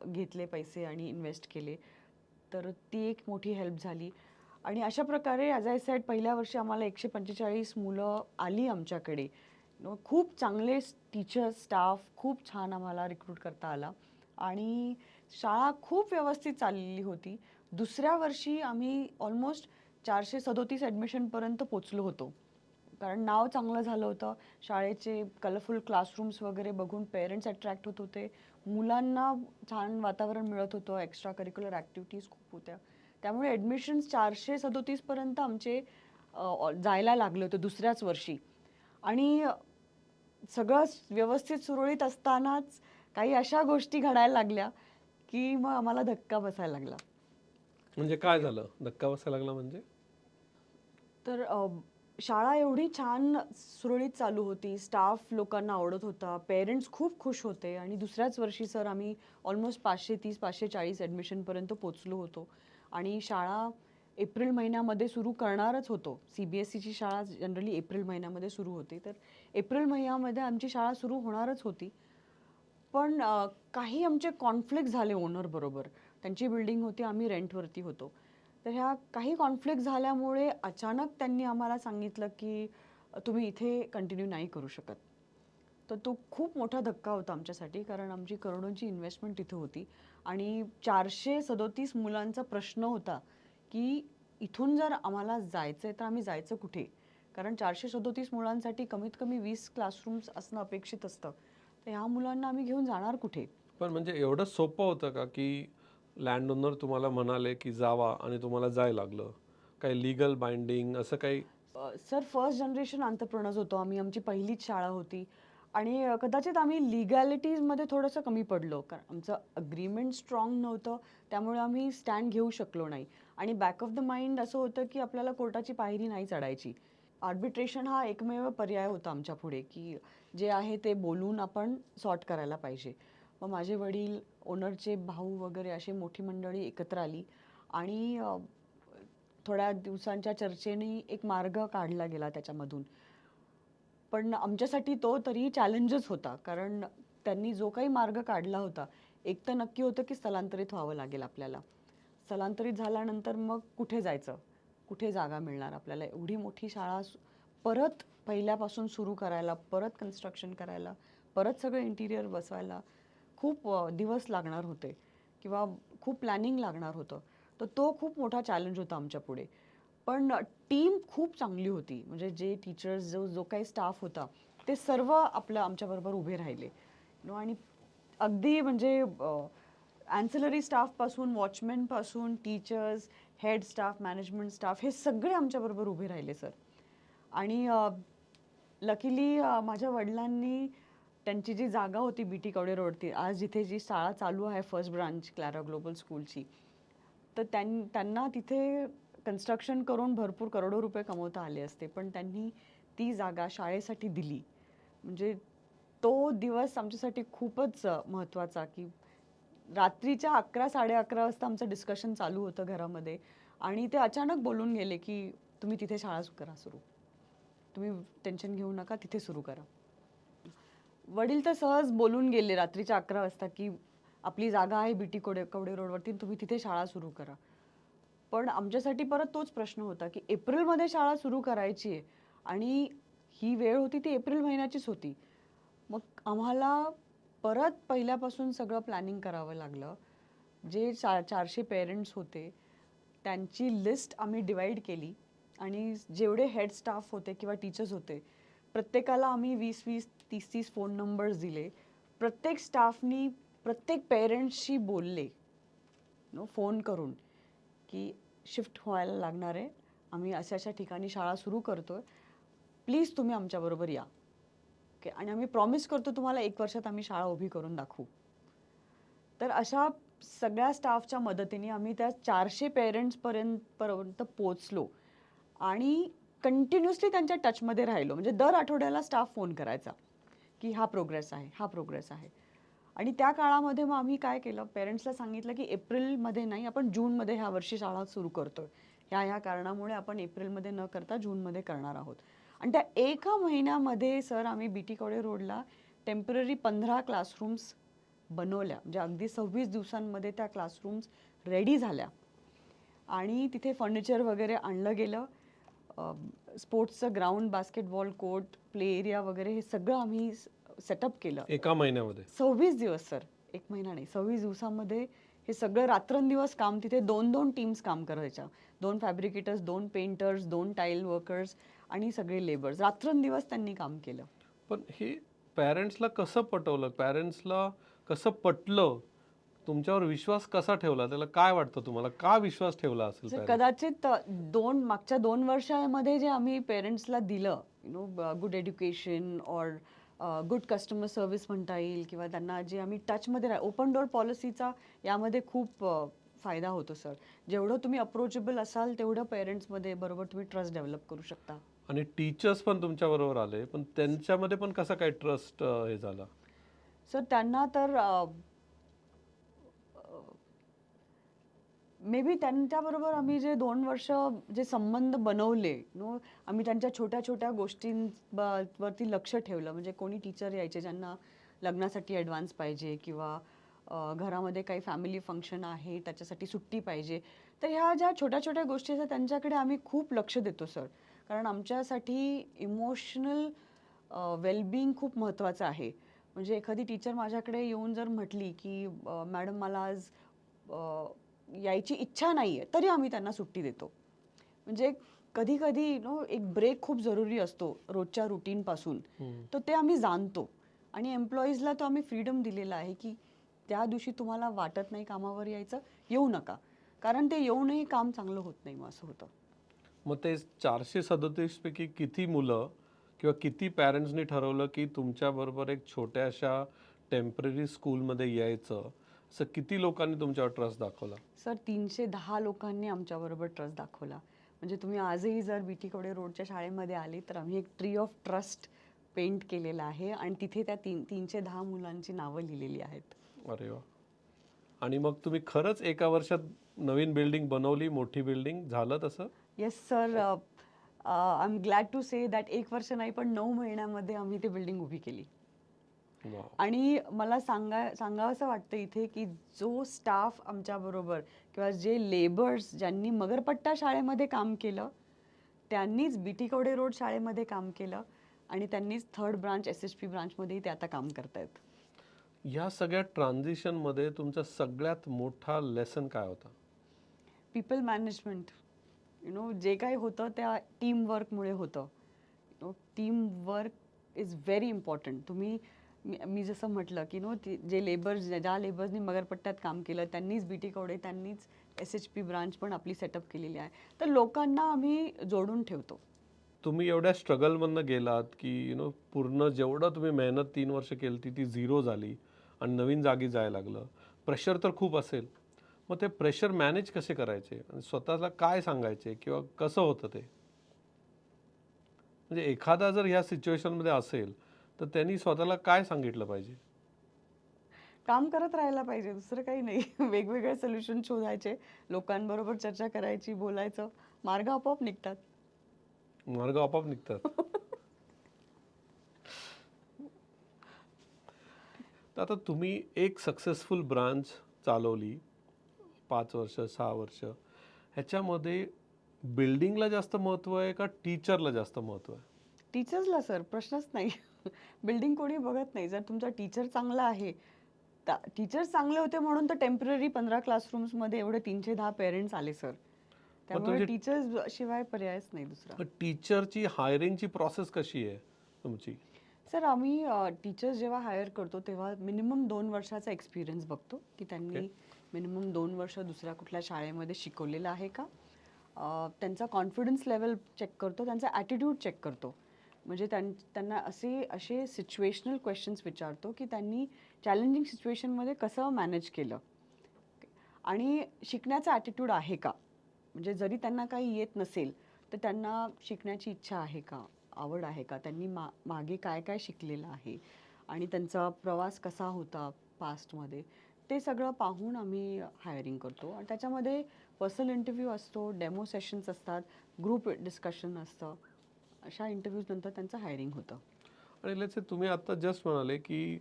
घेतले पैसे आणि इन्व्हेस्ट केले. तर ती एक मोठी हेल्प झाली. आणि अशा प्रकारे ॲज आय सेड पहिल्या वर्षी आम्हाला 145 मुलं आली आमच्याकडे. खूप चांगले टीचर्स, स्टाफ खूप छान आम्हाला रिक्रूट करता आला आणि शाळा खूप व्यवस्थित चाललेली होती. दुसऱ्या वर्षी आम्ही ऑलमोस्ट 437 ॲडमिशनपर्यंत पोचलो होतो. कारण नाव चांगलं झालं होतं. शाळेचे कलरफुल क्लासरूम्स वगैरे बघून पेरेंट्स अट्रॅक्ट होत होते. मुलांना छान वातावरण मिळत होतं. एक्स्ट्रा करिक्युलर ॲक्टिव्हिटीज खूप होत्या. त्यामुळे ॲडमिशन्स 437 पर्यंत आमचे जायला लागले होते दुसऱ्याच वर्षी. आणि सगळं व्यवस्थित सुरळीत असतानाच काही अशा गोष्टी घडायला लागल्या की मग आम्हाला धक्का बसायला लागला. म्हणजे काय झालं? धक्का बसायला लागला म्हणजे? तर शाळा एवढी छान सुरळीत चालू होती, स्टाफ लोकांना आवडत होता, पेरेंट्स खूप खुश होते आणि दुसऱ्याच वर्षी सर आम्ही ऑलमोस्ट 530-540 ॲडमिशनपर्यंत पोचलो होतो आणि शाळा एप्रिल महिन्यामध्ये सुरू करणारच होतो. CBSEची शाळा जनरली एप्रिल महिन्यामध्ये सुरू होते, तर एप्रिल महिन्यामध्ये आमची शाळा सुरू होणारच होती. पण काही आमचे कॉन्फ्लिक्ट झाले ओनर बरोबर. त्यांची बिल्डिंग होती, आम्ही रेंटवरती होतो. तर ह्या काही कॉन्फ्लिक्ट झाल्यामुळे अचानक त्यांनी आम्हाला सांगितलं की तुम्ही इथे कंटिन्यू नाही करू शकत. तर तो खूप मोठा धक्का होता आमच्यासाठी, कारण आमची करोडोंची इन्व्हेस्टमेंट तिथे होती आणि 437 मुलांचा प्रश्न होता की इथून जर आम्हाला जायचं आहे तर आम्ही जायचं कुठे? कारण 437 मुलांसाठी कमीत कमी 20 क्लासरूम्स असणं अपेक्षित असतं. तर ह्या मुलांना आम्ही घेऊन जाणार कुठे? पण म्हणजे एवढं सोपं होतं का की लँड ओनर तुम्हाला म्हणाले की जावा आणि तुम्हाला जायला लागलं? काही लीगल बाइंडिंग असं काही? सर फर्स्ट जनरेशन अंतरप्रेनर्स होतो आम्ही. आमची पहिलीच शाळा होती आणि कदाचित आम्ही लिगॅलिटीजमध्ये थोडंसं कमी पडलो, कारण आमचं अग्रीमेंट स्ट्रॉंग नव्हतं, त्यामुळे आम्ही स्टँड घेऊ शकलो नाही. आणि बॅक ऑफ द माइंड असं होतं की आपल्याला कोर्टाची पायरी नाही चढायची. आर्बिट्रेशन हा एकमेव पर्याय होता आमच्या पुढे, की जे आहे ते बोलून आपण सॉर्ट करायला पाहिजे. मग माझे वडील, ओनरचे भाऊ वगैरे अशी मोठी मंडळी एकत्र आली आणि थोड्या दिवसांच्या चर्चेने एक मार्ग काढला गेला त्याच्यामधून. पण आमच्यासाठी तो तरी चॅलेंजच होता, कारण त्यांनी जो काही मार्ग काढला होता, एक तर नक्की होतं की स्थलांतरित व्हावं लागेल आपल्याला. स्थलांतरित झाल्यानंतर मग कुठे जायचं? कुठे जागा मिळणार आपल्याला? एवढी मोठी शाळा परत पहिल्यापासून सुरू करायला, परत कन्स्ट्रक्शन करायला, परत सगळं इंटिरियर बसवायला खूप दिवस लागणार होते किंवा खूप प्लॅनिंग लागणार होतं. तर तो खूप मोठा चॅलेंज होता आमच्या पुढे. पण टीम खूप चांगली होती. म्हणजे जे टीचर्स, जो जो काही स्टाफ होता, ते सर्व आमच्याबरोबर उभे राहिले. आणि अगदी म्हणजे ॲन्सिलरी स्टाफपासून, वॉचमॅनपासून, teachers, head staff, management staff हे सगळे आमच्याबरोबर उभे राहिले सर. आणि लकीली माझ्या वडिलांनी त्यांची जी जागा होती BT कवडे रोडती, आज जिथे जी शाळा चालू आहे फर्स्ट ब्रांच क्लॅरा ग्लोबल स्कूलची, तर त्यांना तिथे कन्स्ट्रक्शन करून भरपूर करोडो रुपये कमवता आले असते, पण त्यांनी ती जागा शाळेसाठी दिली. म्हणजे तो दिवस आमच्यासाठी खूपच महत्त्वाचा, की रात्रीच्या 11-11:30 वाजता आमचं डिस्कशन चालू होतं घरामध्ये आणि ते अचानक बोलून गेले की तुम्ही तिथे शाळा करा सुरू, तुम्ही टेन्शन घेऊ नका, तिथे सुरू करा. वडील तर सहज बोलून गेले रात्रीच्या 11 वाजता की आपली जागा आहे BT कवडे रोडवरती, तुम्ही तिथे शाळा सुरू करा. पण आमच्यासाठी परत तोच प्रश्न होता की एप्रिलमध्ये शाळा सुरू करायची आहे आणि ही वेळ होती ती एप्रिल महिन्याचीच होती. मग आम्हाला परत पहिल्यापासून सगळं प्लॅनिंग करावं लागलं. जे 400 पेरेंट्स होते त्यांची लिस्ट आम्ही डिवाईड केली आणि जेवढे हेड स्टाफ होते किंवा टीचर्स होते, प्रत्येकाला आम्ही 20-20, 30-30 फोन नंबर्स दिले. प्रत्येक स्टाफनी प्रत्येक पेरेंट्सशी बोलले फोन करून की शिफ्ट व्हायला लागणार आहे, आम्ही अशा अशा ठिकाणी शाळा सुरू करतोय, प्लीज तुम्ही आमच्याबरोबर या. ओके, आणि आम्ही प्रॉमिस करतो तुम्हाला 1 वर्षात आम्ही शाळा उभी करून दाखवू. तर अशा सगळ्या स्टाफच्या मदतीने आम्ही त्या 400 पेरेंट्सपर्यंत पोचलो आणि कंटिन्युअसली त्यांच्या टचमध्ये राहिलो. म्हणजे दर आठवड्याला स्टाफ फोन करायचा की हा प्रोग्रेस आहे, हा प्रोग्रेस आहे. आणि त्या काळामध्ये मग आम्ही काय केलं, पेरेंट्सला सांगितलं की एप्रिलमध्ये नाही, आपण जूनमध्ये ह्या वर्षी शाळा सुरू करतोय. ह्या कारणामुळे आपण एप्रिलमध्ये न करता जूनमध्ये करणार आहोत. आणि त्या एका महिन्यामध्ये सर आम्ही BT कवडे रोडला टेम्पररी 15 क्लासरूम्स बनवल्या. म्हणजे अगदी 26 दिवसांमध्ये त्या क्लासरूम्स रेडी झाल्या आणि तिथे फर्निचर वगैरे आणलं गेलं. स्पोर्ट्सचं ground, basketball court, play area वगैरे हे सगळं आम्ही सेटअप केलं. एका महिन्यामध्ये? 26 दिवस सर, 1 महिना नाही, 26 दिवसामध्ये हे सगळं रात्रंदिवस काम. तिथे 2-2 टीम्स काम करायच्या. 2 फॅब्रिकेटर्स, 2 पेंटर्स, 2 टाईल वर्कर्स आणि सगळे लेबर्स. रात्रंदिवस त्यांनी काम केलं. पण हे पॅरेंट्सला कसं पटवलं? पॅरेंट्सला कसं पटलं? तुमच्यावर विश्वास कसा ठेवला? त्याला काय वाटतं तुम्हाला? का विश्वास ठेवला असेल सर parents? कदाचित मागच्या 2 वर्षामध्ये जे आम्ही पेरेंट्सला दिलं, गुड एज्युकेशन और गुड कस्टमर सर्व्हिस म्हणता येईल किंवा त्यांना जे आम्ही टचमध्ये ओपन डोअर पॉलिसीचा यामध्ये खूप फायदा होतो सर. जेवढं तुम्ही अप्रोचेबल असाल तेवढं पेरेंट्समध्ये बरोबर तुम्ही ट्रस्ट डेव्हलप करू शकता. आणि टीचर्स पण तुमच्या बरोबर आले, पण त्यांच्यामध्ये पण कसा काय ट्रस्ट हे झाला? सर त्यांना तर मे बी त्यांच्याबरोबर आम्ही जे 2 वर्ष जे संबंध बनवले आम्ही त्यांच्या छोट्या छोट्या गोष्टींवरती लक्ष ठेवलं. म्हणजे कोणी टीचर यायचे ज्यांना लग्नासाठी ॲडव्हान्स पाहिजे किंवा घरामध्ये काही फॅमिली फंक्शन आहे त्याच्यासाठी सुट्टी पाहिजे. तर ह्या ज्या छोट्या छोट्या गोष्टी असतात त्यांच्याकडे आम्ही खूप लक्ष देतो सर. कारण आमच्यासाठी इमोशनल वेलबिंग खूप महत्त्वाचं आहे. म्हणजे एखादी टीचर माझ्याकडे येऊन जर म्हटली की मॅडम मला आज यायची इच्छा नाही आहे, तरी आम्ही त्यांना सुट्टी देतो. म्हणजे कधी कधी एक ब्रेक खूप जरुरी असतो रोजच्या रुटीनपासून. तर ते आम्ही जाणतो आणि एम्प्लॉईजला तो आम्ही फ्रीडम दिलेला आहे की त्या दिवशी तुम्हाला वाटत नाही कामावर यायचं, येऊ नका. कारण ते येऊनही काम चांगलं होत नाही, मग असं होतं. मग ते 437 पैकी किती मुलं किंवा किती पॅरेंट्सनी ठरवलं की तुमच्याबरोबर एक छोट्याशा टेम्पररी स्कूलमध्ये यायचं? असं किती लोकांनी तुमच्यावर ट्रस्ट दाखवला? सर 310 लोकांनी आमच्याबरोबर ट्रस्ट दाखवला. म्हणजे तुम्ही आजही जर BT कवडे रोडच्या शाळेमध्ये आले तर आम्ही एक ट्री ऑफ ट्रस्ट पेंट केलेला आहे आणि तिथे त्या 310 मुलांची नावं लिहिलेली आहेत. अरे वा. आणि मग तुम्ही खरंच एका वर्षात नवीन बिल्डिंग बनवली, मोठी बिल्डिंग झालं तसं? Yes sir. I am glad to say that 1 वर्ष नाही पण 9 महिन्यामध्ये आम्ही ती बिल्डिंग उभी केली. वाव. आणि मला सांगावंसं वाटतं इथे की जो स्टाफ आमच्याबरोबर किंवा जे लेबर्स ज्यांनी मगरपट्टा शाळेमध्ये काम केलं त्यांनीच BT कवडे रोड शाळेमध्ये काम केलं आणि त्यांनीच 3rd ब्रांच SHP ब्रांचमध्येही ते आता काम करतायत. या सगळ्या ट्रान्झिशनमध्ये तुमचा सगळ्यात मोठा लेसन काय होता? People management. जे काही होतं त्या टीमवर्कमुळे होतं. Teamwork is very important. मी जसं म्हटलं की जे ज्या लेबर्सनी मगरपट्ट्यात काम केलं त्यांनीच BT कवडे, त्यांनीच SHP ब्रांच पण आपली सेटअप केलेली आहे. तर लोकांना आम्ही जोडून ठेवतो. तुम्ही एवढ्या स्ट्रगलमधनं गेलात की पूर्ण जेवढं तुम्ही मेहनत 3 वर्ष केली ती झिरो झाली आणि नवीन जागी जायला लागलं. प्रेशर तर खूप असेल. मग ते प्रेशर मॅनेज कसे करायचे आणि स्वतःला काय सांगायचे किंवा कसं होतं ते? म्हणजे एखादा जर ह्या सिच्युएशनमध्ये असेल तर त्यांनी स्वतःला काय सांगितलं पाहिजे? काम करत राहायला पाहिजे, दुसरं काही नाही. वेगवेगळे सोल्युशन शोधायचे, लोकांबरोबर चर्चा करायची, बोलायचं, मार्ग आपोआप निघतात. मार्ग आपोआप निघतात. तर आता तुम्ही एक सक्सेसफुल ब्रांच चालवली 5 वर्ष 6 वर्ष, ह्याच्यामध्ये बिल्डिंगला जास्त महत्त्व आहे का टीचरला जास्त महत्त्व आहे? टीचर्सला सर प्रश्नच नाही. बिल्डिंग कोणी बघत नाही. जर तुमचा टीचर चांगला आहे, टीचर्स चांगले होते म्हणून तर टेम्पररी 15 क्लासरूम्समध्ये एवढे 310 पेरेंट्स आले सर. मग त्यामुळे तुमची टीचर्स शिवाय पर्यायच नाही दुसरा. टीचरची हायरिंगची प्रोसेस कशी आहे तुमची? सर आम्ही टीचर्स जेव्हा हायर करतो तेव्हा मिनिमम 2 वर्षाचा एक्सपिरियन्स बघतो की त्यांनी मिनिमम 2 वर्ष दुसऱ्या कुठल्या शाळेमध्ये शिकवलेलं आहे का. त्यांचा कॉन्फिडन्स लेवल चेक करतो, त्यांचा ॲटिट्यूड चेक करतो. म्हणजे त्यांना असे सिच्युएशनल क्वेश्चन्स विचारतो की त्यांनी चॅलेंजिंग सिच्युएशनमध्ये कसं मॅनेज केलं आणि शिकण्याचा ॲटिट्यूड आहे का. म्हणजे जरी त्यांना काही येत नसेल तर त्यांना शिकण्याची इच्छा आहे का, आवड आहे का, त्यांनी मागे काय काय शिकलेलं आहे आणि त्यांचा प्रवास कसा होता पास्टमध्ये, ते सगळं पाहून आम्ही हायरिंग करतो. आणि त्याच्यामध्ये पर्सनल इंटरव्ह्यू असतो, डेमो सेशन्स असतात, ग्रुप डिस्कशन असतं. अशा इंटरव्ह्यूज नंतर त्यांचं हायरिंग होतं. आणि लेट्स से तुम्ही आता जस्ट म्हणाले की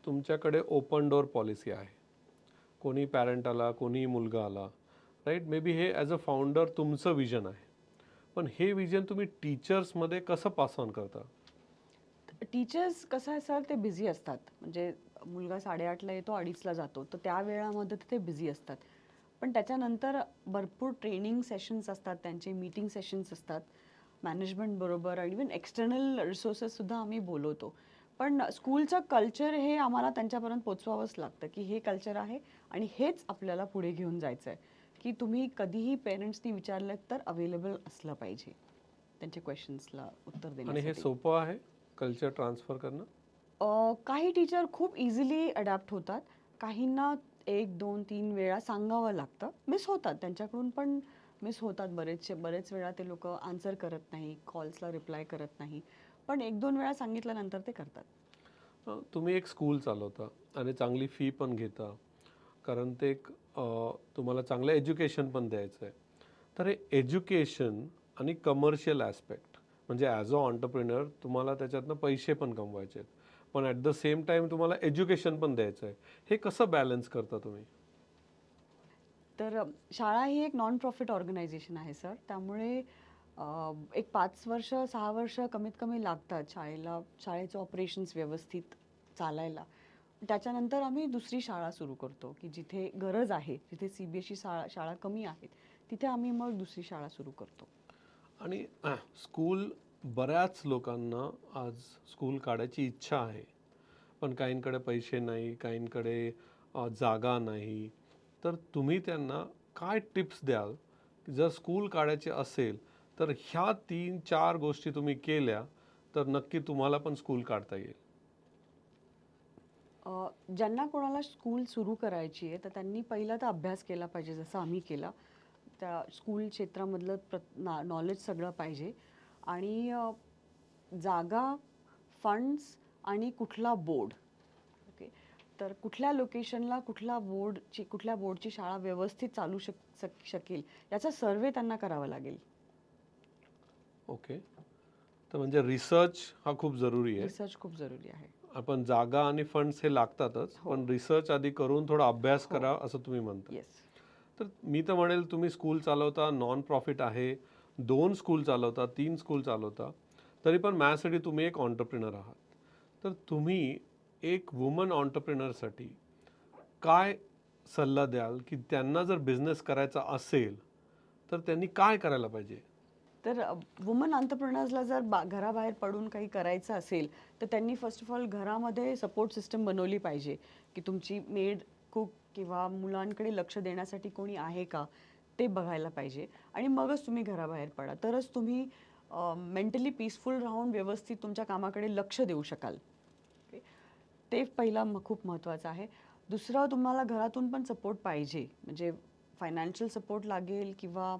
तुमच्याकडे ओपन डोअर पॉलिसी आहे. कोणी पॅरेंट आला, कोणी मुलगा आला, राईट? मे बी हे ॲज अ फाउंडर तुमचं विजन आहे. पण हे विजन तुम्ही टीचर्समध्ये कसं पास ऑन करता? टीचर्स कसं आहे सर, ते बिझी असतात. म्हणजे मुलगा 8:30ला येतो, 2:30ला जातो, तर त्या वेळामध्ये ते बिझी असतात. पण त्याच्यानंतर भरपूर ट्रेनिंग सेशन्स असतात, त्यांचे मीटिंग सेशन्स असतात मॅनेजमेंट बरोबर आणि इवन एक्सटर्नल रिसोर्सेससुद्धा आम्ही बोलवतो. पण स्कूलचं कल्चर हे आम्हाला त्यांच्यापर्यंत पोचवावंच लागतं की हे कल्चर आहे आणि हेच आपल्याला पुढे घेऊन जायचं आहे. की तुम्ही कधीही पेरेंट्सनी विचारलं तर अवेलेबल असलं पाहिजे त्यांच्या क्वेश्चन्सला उत्तर आणि हे देण्यासाठी. सोपं आहे कल्चर ट्रान्सफर करणं? काही टीचर खूप इझिली अडॅप्ट होतात. काहींना 1, 2, 3 वेळा सांगावं लागतं. मिस होतात त्यांच्याकडून पण मिस होतात बरेच वेळा ते लोकं आन्सर करत नाही, कॉल्सला रिप्लाय करत नाही. पण 1-2 वेळा सांगितल्यानंतर ते करतात. तुम्ही एक स्कूल चालवता आणि चांगली फी पण घेता, कारण ते एक तुम्हाला चांगलं एज्युकेशन पण द्यायचं आहे. तर हे एज्युकेशन आणि कमर्शियल ॲस्पेक्ट म्हणजे ॲज अ ऑन्टरप्रिनर तुम्हाला त्याच्यातनं पैसे पण कमवायचे आहेत. पण ॲट द सेम टाईम तुम्हाला एज्युकेशन पण द्यायचं आहे. हे कसं बॅलन्स करता तुम्ही? तर शाळा ही एक नॉन प्रॉफिट ऑर्गनायझेशन आहे सर. त्यामुळे एक 5 वर्ष, 6 वर्ष कमीत कमी लागतात शाळेचे ऑपरेशन्स व्यवस्थित चालायला. त्याच्यानंतर आम्ही दुसरी शाळा सुरू करतो, की जिथे गरज आहे, जिथे CBSE शाळा शाळा कमी आहेत, तिथे आम्ही मग दुसरी शाळा सुरू करतो. आणि स्कूल बऱ्याच लोकांना आज स्कूल काढायची इच्छा आहे. पण काहींकडे पैसे नाही, काहींकडे जागा नाही. तर तुम्ही त्यांना काय टिप्स द्याल, की जर स्कूल काढायचे असेल, तर ह्या 3-4 गोष्टी तुम्ही केल्या, तर नक्की तुम्हाला पण स्कूल काढता येईल? ज्यांना कोणाला स्कूल सुरू करायची आहे, तर त्यांनी पहिला तर अभ्यास केला पाहिजे, जसं आम्ही केला. त्या स्कूल क्षेत्रामधलं नॉलेज सगळं पाहिजे आणि जागा, फंड्स आणि कुठला बोर्ड. ओके. तर कुठल्या लोकेशनला कुठल्या बोर्डची शाळा व्यवस्थित चालू शकेल याचा सर्वे त्यांना करावा लागेल. ओके. तर म्हणजे रिसर्च हा खूप जरुरी आहे. रिसर्च खूप जरुरी आहे. आपण जागा आणि फंड्स हे लागतातच, हो. पण रिसर्च आधी करून थोडा अभ्यास हो. करा, असं तुम्ही म्हणता. येस. तर मी तर म्हणेल तुम्ही स्कूल चालवता, नॉन प्रॉफिट आहे, 2 स्कूल चालवता, 3 स्कूल चालवता, तरी पण माझ्यासाठी तुम्ही एक ऑन्टरप्रिनर आहात. तर तुम्ही एक वुमन ऑन्टरप्रिनरसाठी काय सल्ला द्याल, की त्यांना जर बिझनेस करायचा असेल, तर त्यांनी काय करायला पाहिजे? तर वुमन एंटरप्रेन्योर्सला जर घराबाहेर पडून काही करायचं असेल, तर त्यांनी फर्स्ट ऑफ ऑल घरामध्ये सपोर्ट सिस्टम बनवली पाहिजे, की तुमची मेड, कुक किंवा मुलांकडे लक्ष देण्यासाठी कोणी आहे का, ते बघायला पाहिजे आणि मगच तुम्ही घराबाहेर पडा. तरच तुम्ही मेंटली पीसफुल राहून व्यवस्थित तुमच्या कामाकडे लक्ष देऊ शकाल. ओके. ते पहिला खूप महत्त्वाचं आहे. दुसरं तुम्हाला घरातून पण सपोर्ट पाहिजे. म्हणजे फायनान्शियल सपोर्ट लागेल किंवा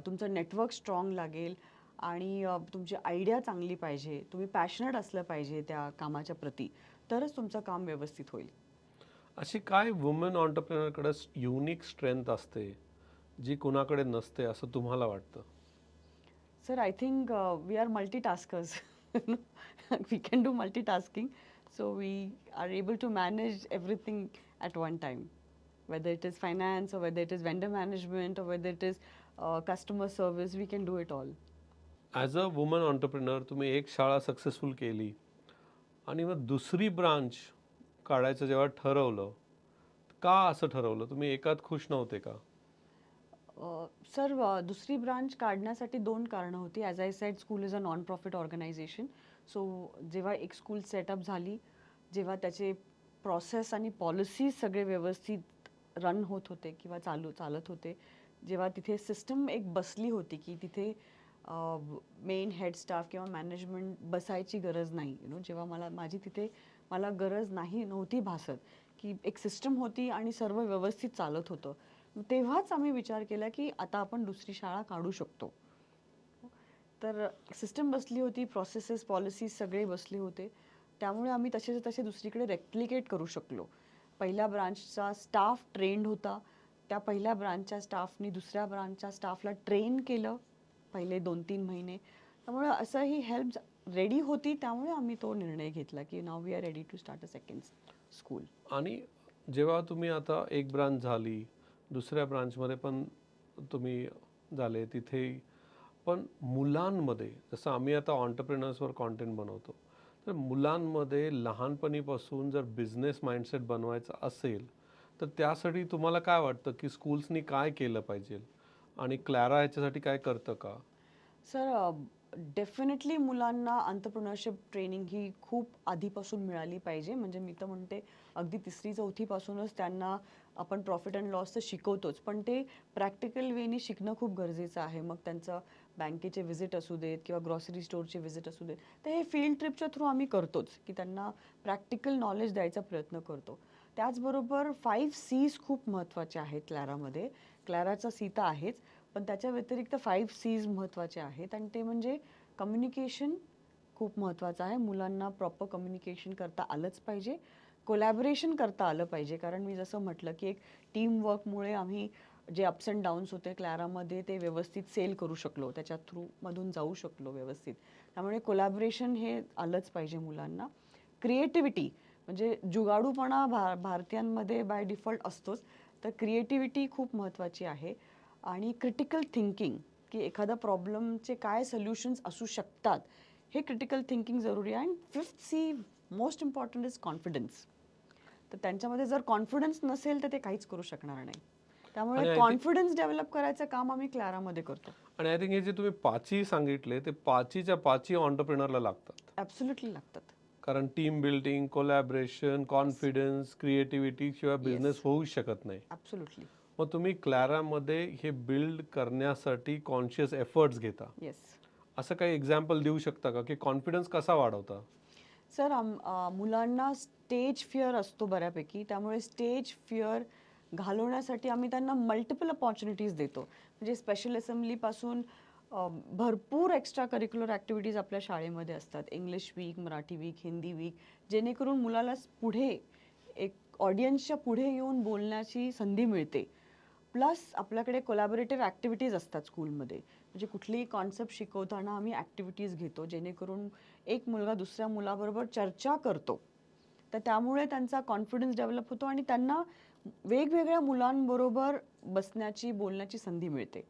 तुमचं नेटवर्क स्ट्रॉंग लागेल आणि तुमची आयडिया चांगली पाहिजे. तुम्ही पॅशनेट असलं पाहिजे त्या कामाच्या प्रती. तरच तुमचं काम व्यवस्थित होईल. अशी काय वुमन ऑन्टरप्रिनरकडे युनिक स्ट्रेंथ असते, जी कुणाकडे नसते असं तुम्हाला वाटतं? Sir, I think we are multitaskers. We can do multitasking. So we are able to manage everything at one time, whether it is finance or whether it is vendor management or whether it is customer service, we can do it all. As a woman entrepreneur तुम्ही एक शाळा successful केली आणि मग दुसरी branch काढायचं जेव्हा ठरवलं, का असं ठरवलं? तुम्ही एकात खुश नव्हते का? सर, दुसरी ब्रांच काढण्यासाठी 2 कारणं होती. As I said, school is a non profit organisation. So जेव्हा एक स्कूल सेटअप झाली, जेव्हा त्याचे प्रोसेस आणि पॉलिसीज सगळे व्यवस्थित रन होत होते किंवा चालत होते, जेव्हा तिथे सिस्टम एक बसली होती, की तिथे मेन हेड स्टाफ किंवा मॅनेजमेंट बसायची गरज नाही. जेव्हा मला गरज नव्हती भासत, की एक सिस्टम होती आणि सर्व व्यवस्थित चालत होतं. तेव्हाच आम्ही विचार केला, की आता आपण दुसरी शाळा काढू शकतो. तर सिस्टम बसली होती, प्रोसेसेस, पॉलिसीज सगळे बसले होते. त्यामुळे आम्ही तसेच्या तसे दुसरीकडे रेप्लिकेट करू शकलो. पहिल्या ब्रांचचा स्टाफ ट्रेंड होता. त्या पहिल्या ब्रांचच्या स्टाफनी दुसऱ्या ब्रांचच्या स्टाफला ट्रेन केलं पहिले 2-3 महिने. त्यामुळे असं ही हेल्प रेडी होती. त्यामुळे आम्ही तो निर्णय घेतला, की now we are ready to start a second school. आणि जेव्हा तुम्ही आता एक ब्रांच झाली, दुसऱ्या ब्रांचमध्ये पण तुम्ही झाले तिथे, पण मुलांमध्ये जसं आम्ही आता ऑन्टरप्रिनर्सवर कॉन्टेंट बनवतो, तर मुलांमध्ये लहानपणीपासून जर बिझनेस माइंडसेट बनवायचा असेल, तर त्यासाठी तुम्हाला काय वाटतं, की स्कूल्सनी काय केलं पाहिजे? आणि क्लॅरा ह्याच्यासाठी काय करतं का? सर, डेफिनेटली मुलांना एंटरप्रेन्योरशिप ट्रेनिंग ही खूप आधीपासून मिळाली पाहिजे. म्हणजे मी तर म्हणते अगदी 3री-4थी पासूनच त्यांना आपण प्रॉफिट अँड लॉस तर शिकवतोच. पण ते प्रॅक्टिकल वेनी शिकणं खूप गरजेचं आहे. मग त्यांचं बँकेचे व्हिजिट असू देत किंवा ग्रॉसरी स्टोअरचे व्हिजिट असू देत, तर हे फील्ड ट्रिपच्या थ्रू आम्ही करतोच, की त्यांना प्रॅक्टिकल नॉलेज द्यायचा प्रयत्न करतो. त्याचबरोबर 5 Cs खूप महत्त्वाचे आहेत क्लॅरामध्ये. क्लॅराचा सी तर आहेच, पण त्याच्या व्यतिरिक्त 5 Cs महत्त्वाचे आहेत आणि ते म्हणजे कम्युनिकेशन खूप महत्त्वाचं आहे. मुलांना प्रॉपर कम्युनिकेशन करता आलंच पाहिजे, कोलॅबोरेशन करता आलं पाहिजे. कारण मी जसं म्हटलं, की एक टीमवर्कमुळे आम्ही जे अप्स अँड डाऊन्स होते क्लॅरामध्ये ते व्यवस्थित सेल करू शकलो, त्याच्या थ्रूमधून जाऊ शकलो व्यवस्थित. त्यामुळे कोलॅबोरेशन हे आलंच पाहिजे मुलांना. क्रिएटिव्हिटी म्हणजे जुगाडूपणा भारतीयांमध्ये बाय डिफॉल्ट असतोच, तर क्रिएटिव्हिटी खूप महत्त्वाची आहे. आणि क्रिटिकल थिंकिंग, की एखाद्या प्रॉब्लेमचे काय सोल्युशन्स असू शकतात, हे क्रिटिकल थिंकिंग जरुरी आहे. आणि 5th C most important is confidence. तर त्यांच्यामध्ये जर कॉन्फिडन्स नसेल तर ते काहीच करू शकणार नाही. त्यामुळे आणि कॉन्फिडन्स डेव्हलप करायचं काम आम्ही क्लॅरामध्ये करतो. आणि आय थिंक हे जे तुम्ही पाची सांगितले ते पाचीच्या पाची ऑन्टरप्रिनरला लागतात. ॲब्सोल्युटली लागतात. कारण team building, collaboration, confidence, creativity शिवाय बिझनेस होऊ शकत नाही. ॲब्सोल्युटली. मग तुम्ही क्लॅरामध्ये हे बिल्ड करण्यासाठी कॉन्शियस एफर्ट्स घेता. येस. असं काही एक्झाम्पल देऊ शकता का की कॉन्फिडन्स कसा वाढवता? सर, मुलांना स्टेज फिअर असतो बऱ्यापैकी, त्यामुळे स्टेज फिअर घालवण्यासाठी आम्ही त्यांना मल्टिपल अपॉर्च्युनिटीज देतो. म्हणजे स्पेशल असेंब्लीपासून भरपूर एक्स्ट्रा करिक्युलर ॲक्टिव्हिटीज आपल्या शाळेमध्ये असतात. English week, Marathi week, Hindi week, जेणेकरून मुलाला पुढे एक ऑडियन्सच्या पुढे येऊन बोलण्याची संधी मिळते. प्लस आपल्याकडे कोलॅबोरेटिव्ह ॲक्टिव्हिटीज असतात स्कूलमध्ये. म्हणजे कुठलीही कॉन्सेप्ट शिकवताना आम्ही ॲक्टिव्हिटीज घेतो, जेणेकरून एक मुलगा दुसऱ्या मुलाबरोबर चर्चा करतो. तर त्यामुळे त्यांचा कॉन्फिडन्स डेव्हलप होतो आणि त्यांना वेगवेगळ्या मुलांबरोबर बसण्याची, बोलण्याची संधी मिळते.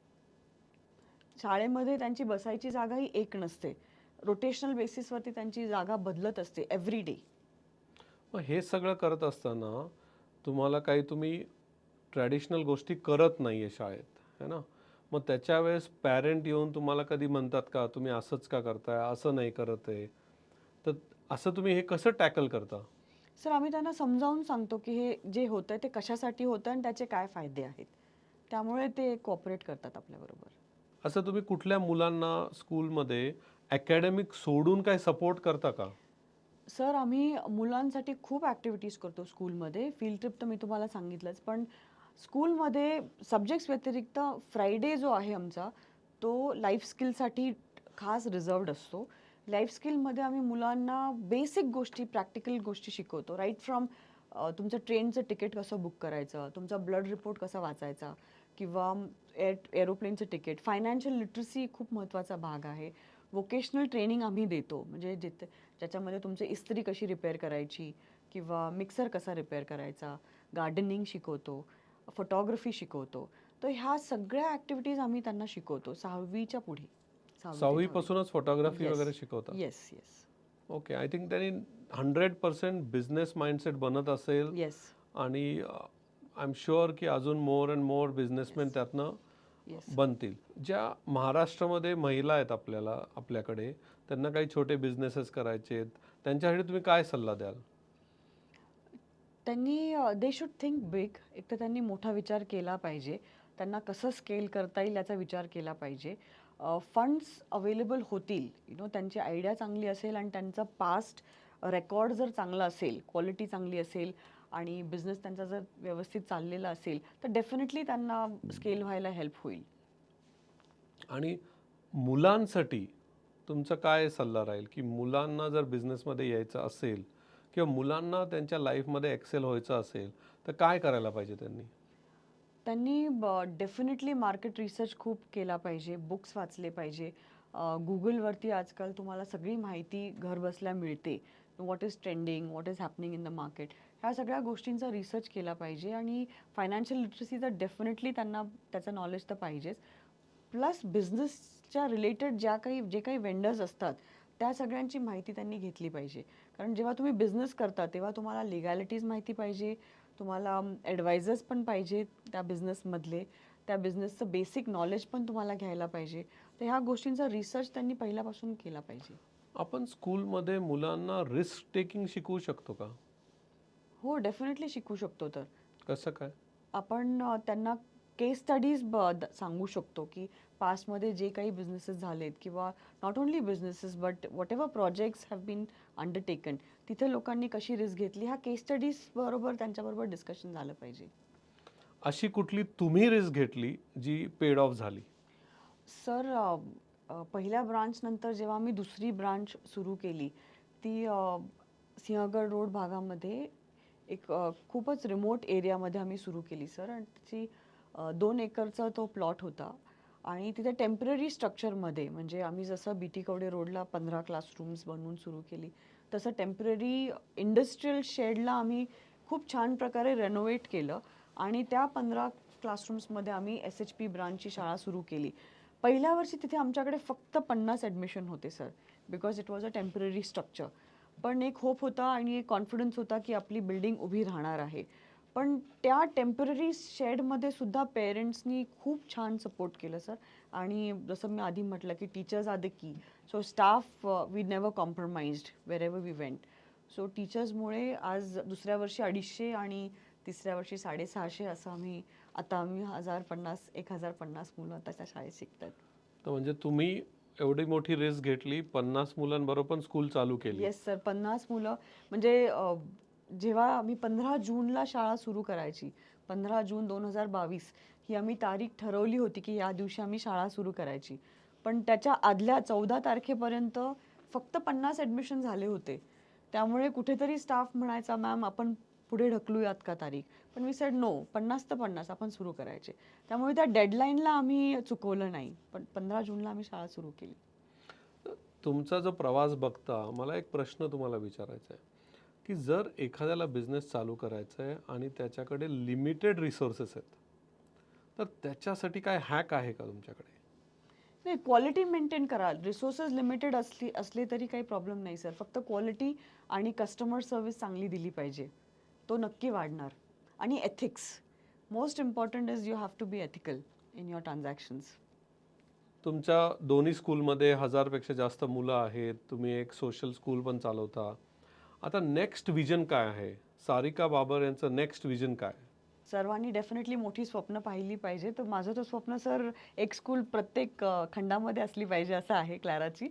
शाळेमध्ये त्यांची बसायची जागा ही एक नसते. रोटेशनल बेसिसवरती त्यांची जागा बदलत असते एव्हरी डे. मग हे सगळं करत असताना तुम्हाला काही तुम्ही ट्रॅडिशनल गोष्टी करत नाही आहे शाळेत, है ना? मग त्याच्या वेळेस पॅरेंट येऊन तुम्हाला कधी म्हणतात का तुम्ही असंच का करताय, असं नाही करत आहे, तर असं तुम्ही हे कसं टॅकल करता? सर, आम्ही त्यांना समजावून सांगतो, की हे जे होतंय ते कशासाठी होतं आणि त्याचे काय फायदे आहेत. त्यामुळे ते कोऑपरेट करतात आपल्याबरोबर. असं तुम्ही कुठल्या मुलांना स्कूलमध्ये अकॅडमिक सोडून काय सपोर्ट करता का? सर, आम्ही मुलांसाठी खूप ॲक्टिव्हिटीज करतो स्कूलमध्ये. फील्ड ट्रिप तर मी तुम्हाला सांगितलंच, पण स्कूलमध्ये सब्जेक्ट्स व्यतिरिक्त फ्रायडे जो आहे आमचा, तो लाईफ स्किलसाठी खास रिझर्व्ड असतो. लाईफ स्किलमध्ये आम्ही मुलांना बेसिक गोष्टी, प्रॅक्टिकल गोष्टी शिकवतो. राईट फ्रॉम तुमचं ट्रेनचं तिकीट कसं बुक करायचं, तुमचा ब्लड रिपोर्ट कसा वाचायचा, किंवा एरोप्लेनचं तिकीट. फायनान्शियल लिटरसी खूप महत्त्वाचा भाग आहे. वोकेशनल ट्रेनिंग आम्ही देतो, म्हणजे ज्याच्यामध्ये तुमची इस्त्री कशी रिपेअर करायची किंवा मिक्सर कसा रिपेअर करायचा, गार्डनिंग शिकवतो, फोटोग्राफी शिकवतो. तर ह्या सगळ्या ॲक्टिव्हिटीज आम्ही त्यांना शिकवतो 6वीच्या पुढे. 6वी ते 6वी 10वी. पासूनच फोटोग्राफी येस, वगैरे शिकवता? Yes, yes, okay. I think त्यांनी 100% बिझनेस माइंडसेट बनत असेल येस, आणि आय एम शुअर की अजून मोर अँड मोर बिझनेसमॅन त्यातनं येस. बनतील. ज्या महाराष्ट्रामध्ये महिला आहेत आपल्याकडे, त्यांना काही छोटे बिझनेसेस करायचे आहेत, त्यांच्यासाठी तुम्ही काय सल्ला द्याल? त्यांनी दे शुड थिंक बिग. एक तर त्यांनी मोठा विचार केला पाहिजे. त्यांना कसं स्केल करता येईल याचा विचार केला पाहिजे. फंड्स अवेलेबल होतील. त्यांची आयडिया चांगली असेल आणि त्यांचा पास्ट रेकॉर्ड जर चांगला असेल, क्वालिटी चांगली असेल आणि बिझनेस त्यांचा जर व्यवस्थित चाललेला असेल, तर डेफिनेटली त्यांना स्केल व्हायला हेल्प होईल. आणि मुलांसाठी तुमचा काय सल्ला राहील की मुलांना जर बिझनेसमध्ये यायचं असेल किंवा मुलांना त्यांच्या लाईफमध्ये एक्सेल व्हायचं असेल तर काय करायला पाहिजे त्यांनी? त्यांनी डेफिनेटली मार्केट रिसर्च खूप केला पाहिजे, बुक्स वाचले पाहिजे. गुगलवरती आजकाल तुम्हाला सगळी माहिती घरबसल्या मिळते. What is trending, what is happening in the market, ह्या सगळ्या गोष्टींचा रिसर्च केला पाहिजे. आणि फायनान्शियल लिटरसी तर डेफिनेटली त्यांना त्याचं नॉलेज तर पाहिजेच. प्लस बिझनेसच्या रिलेटेड जे काही वेंडर्स असतात त्या सगळ्यांची माहिती त्यांनी घेतली पाहिजे. कारण जेव्हा तुम्ही बिझनेस करता तेव्हा तुम्हाला लिगॅलिटीज माहिती पाहिजे, तुम्हाला ॲडवायझर्स पण पाहिजे त्या बिझनेसमधले, त्या बिझनेसचं बेसिक नॉलेज पण तुम्हाला घ्यायला पाहिजे. तर ह्या गोष्टींचा रिसर्च त्यांनी पहिल्यापासून केला पाहिजे. आपण स्कूलमध्ये मुलांना रिस्क टेकिंग शिकवू शकतो का? हो, डेफिनेटली शिकू शकतो. तर कसं काय? आपण त्यांना केस स्टडीज सांगू शकतो की पास्टमध्ये जे काही बिझनेसेस झालेत किंवा not only businesses but whatever projects have been undertaken तिथे लोकांनी कशी रिस्क घेतली हा केस स्टडीज बरोबर त्यांच्याबरोबर डिस्कशन झालं पाहिजे. अशी कुठली तुम्ही रिस्क घेतली जी पेड ऑफ झाली? सर पहिल्या ब्रांच नंतर जेव्हा मी दुसरी ब्रांच सुरू केली ती सिंहगड रोड भागामध्ये एक खूपच रिमोट एरियामध्ये आम्ही सुरू केली सर. आणि त्याची 2 एकरचा तो प्लॉट होता आणि तिथे टेम्पररी स्ट्रक्चरमध्ये म्हणजे आम्ही जसं BT कवडे रोडला 15 क्लासरूम्स बनवून सुरू केली तसं टेम्पररी इंडस्ट्रियल शेडला आम्ही खूप छान प्रकारे रेनोव्हेट केलं आणि त्या 15 क्लासरूम्समध्ये आम्ही SHP ब्रांचची शाळा सुरू केली. पहिल्या वर्षी तिथे आमच्याकडे फक्त 50 ॲडमिशन होते sir because it was a temporary structure. पण एक होप होता आणि एक कॉन्फिडन्स होता की आपली बिल्डिंग उभी राहणार आहे. पण त्या टेम्पररी शेडमध्ये सुद्धा पेरेंट्सनी खूप छान सपोर्ट केलं सर. आणि जसं मी आधी म्हटलं की teachers are the key. So staff we never compromised where ever we went. So टीचर्समुळे आज दुसऱ्या वर्षी 250 आणि तिसऱ्या वर्षी 650 असं आम्ही 1050 मुलं आता त्या शाळेत शिकतात. तर म्हणजे तुम्ही एवढी मोठी रिस्क घेतली, 50 मुलांबरोबर पण स्कूल चालू केली. येस सर 50 मुलं म्हणजे जेव्हा आम्ही 15 जूनला शाळा सुरू करायची 15 जून 2022 ही आम्ही तारीख ठरवली होती की या दिवशी आम्ही शाळा सुरू करायची. पण त्याच्या आदल्या 14 तारखेपर्यंत फक्त 50 ॲडमिशन झाले होते. त्यामुळे कुठेतरी स्टाफ म्हणायचा मॅम आपण पुढे ढकलूयात का तारीख. पण मी सेड नो 50 तर 50 आपण सुरू करायचे. त्यामुळे त्या डेडलाईनला आम्ही चुकवलं नाही. पण 15 जूनला आम्ही शाळा सुरू केली. तुमचा जो प्रवास बघता मला एक प्रश्न तुम्हाला विचारायचा आहे की जर एखाद्याला बिझनेस चालू करायचा आहे आणि त्याच्याकडे लिमिटेड रिसोर्सेस आहेत तर त्याच्यासाठी काय हॅक आहे का तुमच्याकडे? नाही क्वालिटी मेंटेन करा. रिसोर्सेस लिमिटेड असले तरी काही प्रॉब्लेम नाही सर. फक्त क्वालिटी आणि कस्टमर सर्व्हिस चांगली दिली पाहिजे. तो नक्की वाढणार. आणि ethics most important is you have to be ethical in your transactions. तुमच्या दोन्ही स्कूलमध्ये 1000पेक्षा जास्त मुलं आहेत, तुम्ही एक सोशल स्कूल पण चालवता. आता नेक्स्ट विजन काय आहे? सारिका बाबर यांचं नेक्स्ट विजन काय? सर्वांनी डेफिनेटली मोठी स्वप्न पाहिली पाहिजे. तर माझं तो स्वप्न सर एक स्कूल प्रत्येक खंडामध्ये असली पाहिजे असं आहे क्लॅराची.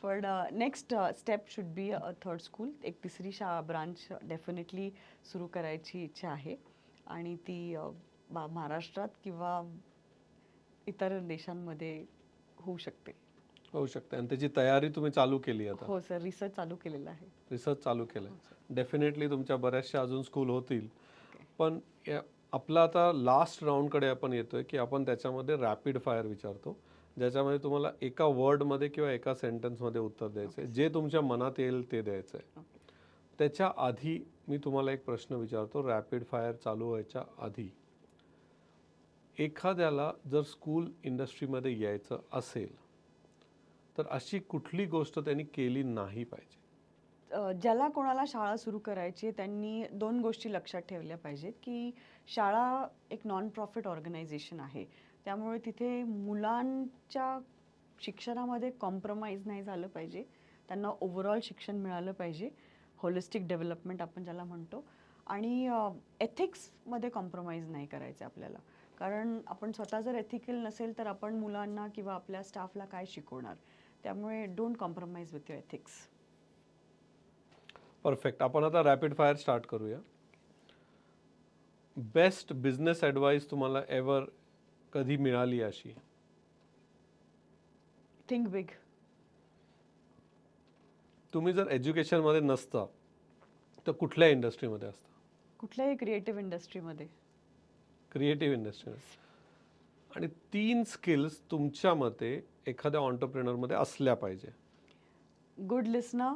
पण next step should be a third school. एक तिसरी ब्रांच डेफिनेटली सुरू करायची इच्छा आहे. आणि ती महाराष्ट्रात किंवा इतर देशांमध्ये होऊ शकते. होऊ शकते आणि त्याची तयारी तुम्ही चालू केली आता? हो सर रिसर्च चालू केलेला आहे. रिसर्च चालू केलं आहे. डेफिनेटली तुमच्या बऱ्याचशा अजून स्कूल होतील. पण आपला आता लास्ट राऊंडकडे आपण येतोय की आपण त्याच्यामध्ये रॅपिड फायर विचारतो ज्याच्यामध्ये तुम्हाला एका वर्डमध्ये किंवा एका सेंटेन्समध्ये उत्तर द्यायचं आहे. जे तुमच्या मनात येईल ते द्यायचं आहे. त्याच्या आधी मी तुम्हाला एक प्रश्न विचारतो. रॅपिड फायर चालू व्हायच्या आधी एखाद्याला जर स्कूल इंडस्ट्रीमध्ये यायचं असेल तर अशी कुठली गोष्ट त्यांनी केली नाही पाहिजे? ज्याला कोणाला शाळा सुरू करायची त्यांनी 2 गोष्टी लक्षात ठेवल्या पाहिजेत की शाळा एक नॉन प्रॉफिट ऑर्गनायझेशन आहे. त्यामुळे तिथे मुलांच्या शिक्षणामध्ये कॉम्प्रोमाइज नाही झालं पाहिजे. त्यांना ओव्हरऑल शिक्षण मिळालं पाहिजे. होलिस्टिक डेव्हलपमेंट आपण ज्याला म्हणतो. आणि एथिक्समध्ये कॉम्प्रोमाइज नाही करायचं आपल्याला. कारण आपण स्वतः जर एथिकल नसेल तर आपण मुलांना किंवा आपल्या स्टाफला काय शिकवणार. त्यामुळे don't compromise with your ethics. Perfect. आपण आता रॅपिड फायर स्टार्ट करूया. बेस्ट बिझनेस ॲडवाईस तुम्हाला एव्हर कधी मिळाली अशी? Think big. तुम्ही जर एज्युकेशनमध्ये नसता तर कुठल्या इंडस्ट्रीमध्ये असता? कुठल्याही क्रिएटिव्ह इंडस्ट्रीमध्ये. क्रिएटिव्ह इंडस्ट्रीमध्ये. आणि 3 स्किल्स तुमच्या मते एखाद्या ऑन्टरप्रेनरमध्ये असल्या पाहिजे? Good listener,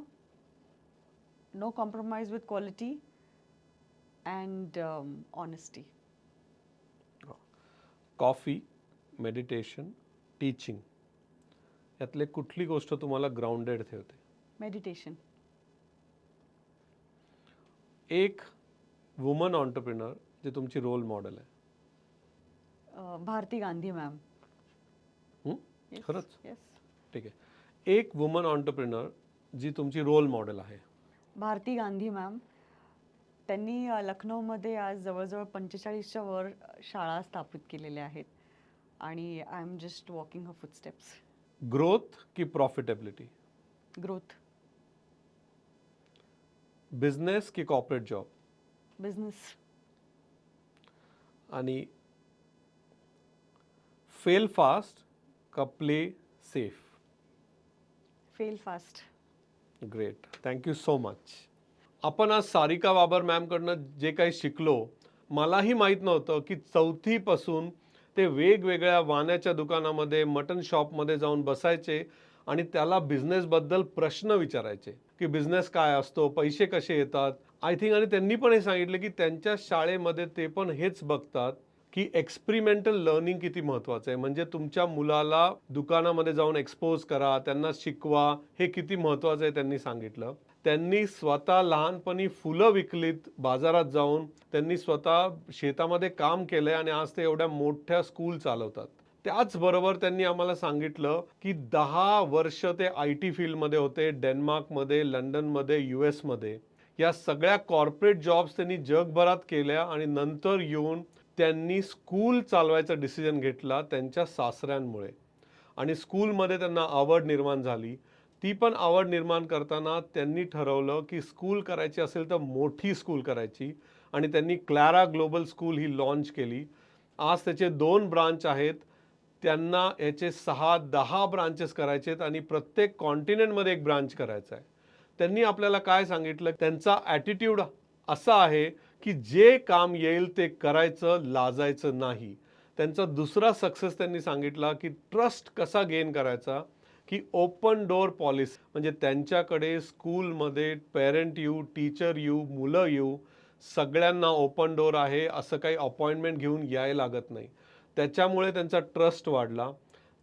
no compromise with quality and honesty. Coffee, meditation, teaching यातले कुठली गोष्ट तुम्हाला ग्राउंडेड ठेवते? मेडिटेशन. एक वुमन ऑन्टरप्रिनर जे तुमची रोल मॉडेल आहे? भारती गांधी मॅम. खरंच? येस. ठीक आहे. एक वुमन ऑन्टरप्रिनर जी तुमची रोल मॉडेल आहे? भारती गांधी मॅम. त्यांनी लखनौमध्ये आज जवळजवळ 45च्या वर शाळा स्थापित केलेल्या आहेत आणि I am just walking her footsteps. Growth की प्रॉफिटेबिलिटी? ग्रोथ. बिझनेस की कॉर्पोरेट जॉब? बिझनेस. आणि फेल फास्ट का play safe? Fail fast. Great, thank you so much. आपण आज सारिका बाबर मॅमकडनं जे काही शिकलो, मलाही माहीत नव्हतं की 4थी पासून ते वेगवेगळ्या वाण्याच्या दुकानामध्ये, मटन शॉपमध्ये जाऊन बसायचे आणि त्याला बिझनेसबद्दल प्रश्न विचारायचे की बिझनेस काय असतो, पैसे कसे येतात. आय थिंक आणि त्यांनी पण हे सांगितलं की त्यांच्या शाळेमध्ये ते पण हेच बघतात की एक्सपेरिमेंटल लर्निंग किती महत्त्वाचं आहे. म्हणजे तुमच्या मुलाला दुकानामध्ये जाऊन एक्सपोज करा, त्यांना शिकवा, हे किती महत्त्वाचं आहे त्यांनी सांगितलं. त्यांनी स्वतः लहानपणी फुलं विकलीत बाजारात जाऊन, त्यांनी स्वतः शेतामध्ये काम केलंय आणि आज ते एवढ्या मोठ्या स्कूल चालवतात. त्याचबरोबर त्यांनी आम्हाला सांगितलं की 10 वर्ष ते IT फील्डमध्ये होते, डेन्मार्कमध्ये, लंडनमध्ये, US मध्ये. या सगळ्या कॉर्पोरेट जॉब्स त्यांनी जगभरात केल्या आणि नंतर येऊन त्यांनी स्कूल चालवायचा डिसिजन घेतला त्यांच्या सासऱ्यांमुळे. आणि स्कूलमध्ये त्यांना आवड निर्माण झाली. ती पण आवड निर्माण करताना त्यांनी ठरवलं की स्कूल करायची असेल तर मोठी स्कूल करायची आणि त्यांनी क्लारा ग्लोबल स्कूल ही लॉन्च केली. आज त्याचे 2 ब्रांच आहेत. त्यांना याचे 6-10 ब्रांचेस करायचे आहेत आणि प्रत्येक कॉन्टिनेंटमध्ये एक ब्रांच करायचा आहे. त्यांनी आपल्याला काय सांगितलं, त्यांचा ॲटिट्यूड असा आहे की जे काम येईल ते करायचं, लाजायचं नाही. त्यांचा दुसरा सक्सेस त्यांनी सांगितला की ट्रस्ट कसा गेन करायचा, की ओपन डोअर पॉलिसी. म्हणजे त्यांच्याकडे स्कूलमध्ये पेरेंट येऊ, टीचर येऊ, मुलं येऊ, सगळ्यांना ओपन डोअर आहे. असं काही अपॉइंटमेंट घेऊन यायला लागत नाही. त्याच्यामुळे त्यांचा ट्रस्ट वाढला.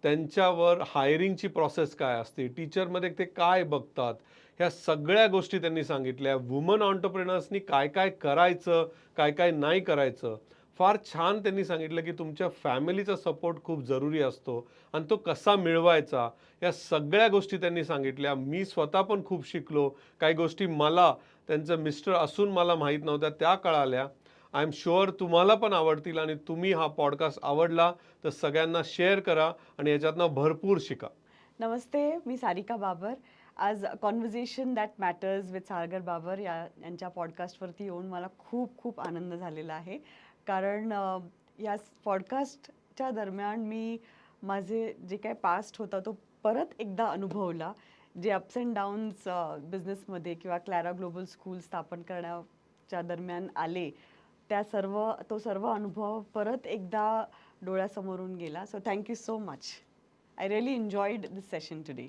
त्यांच्यावर हायरिंगची प्रोसेस काय असते, टीचरमध्ये ते काय बघतात, ह्या सगळ्या गोष्टी त्यांनी सांगितल्या. वुमन एंटरप्रेन्योर्सनी काय काय करायचं, काय काय नाही करायचं, फार छान त्यांनी सांगितलं की तुमच्या फॅमिलीचा सपोर्ट खूप जरुरी असतो आणि तो कसा मिळवायचा, या सगळ्या गोष्टी त्यांनी सांगितल्या. मी स्वतः पण खूप शिकलो. काही गोष्टी मला त्यांचं मिस्टर असून मला माहीत नव्हत्या, त्या कळाल्या. आय एम शुअर तुम्हाला पण आवडतील आणि तुम्ही हा पॉडकास्ट आवडला तर सगळ्यांना शेअर करा आणि याच्यातनं भरपूर शिका. नमस्ते, मी सारिका बाबर. आज कॉन्व्हर्सेशन दॅट मॅटर्स विथ सागर बाबर यांच्या पॉडकास्टवरती येऊन मला खूप खूप आनंद झालेला आहे. कारण या पॉडकास्टच्या दरम्यान मी माझे जे काय पास्ट होता तो परत एकदा अनुभवला. जे अप्स अँड डाऊन्स बिझनेसमध्ये किंवा क्लारा ग्लोबल स्कूल स्थापन करण्याच्या दरम्यान आले, तो सर्व अनुभव परत एकदा डोळ्यासमोरून गेला. So thank you so much. I really enjoyed this session today.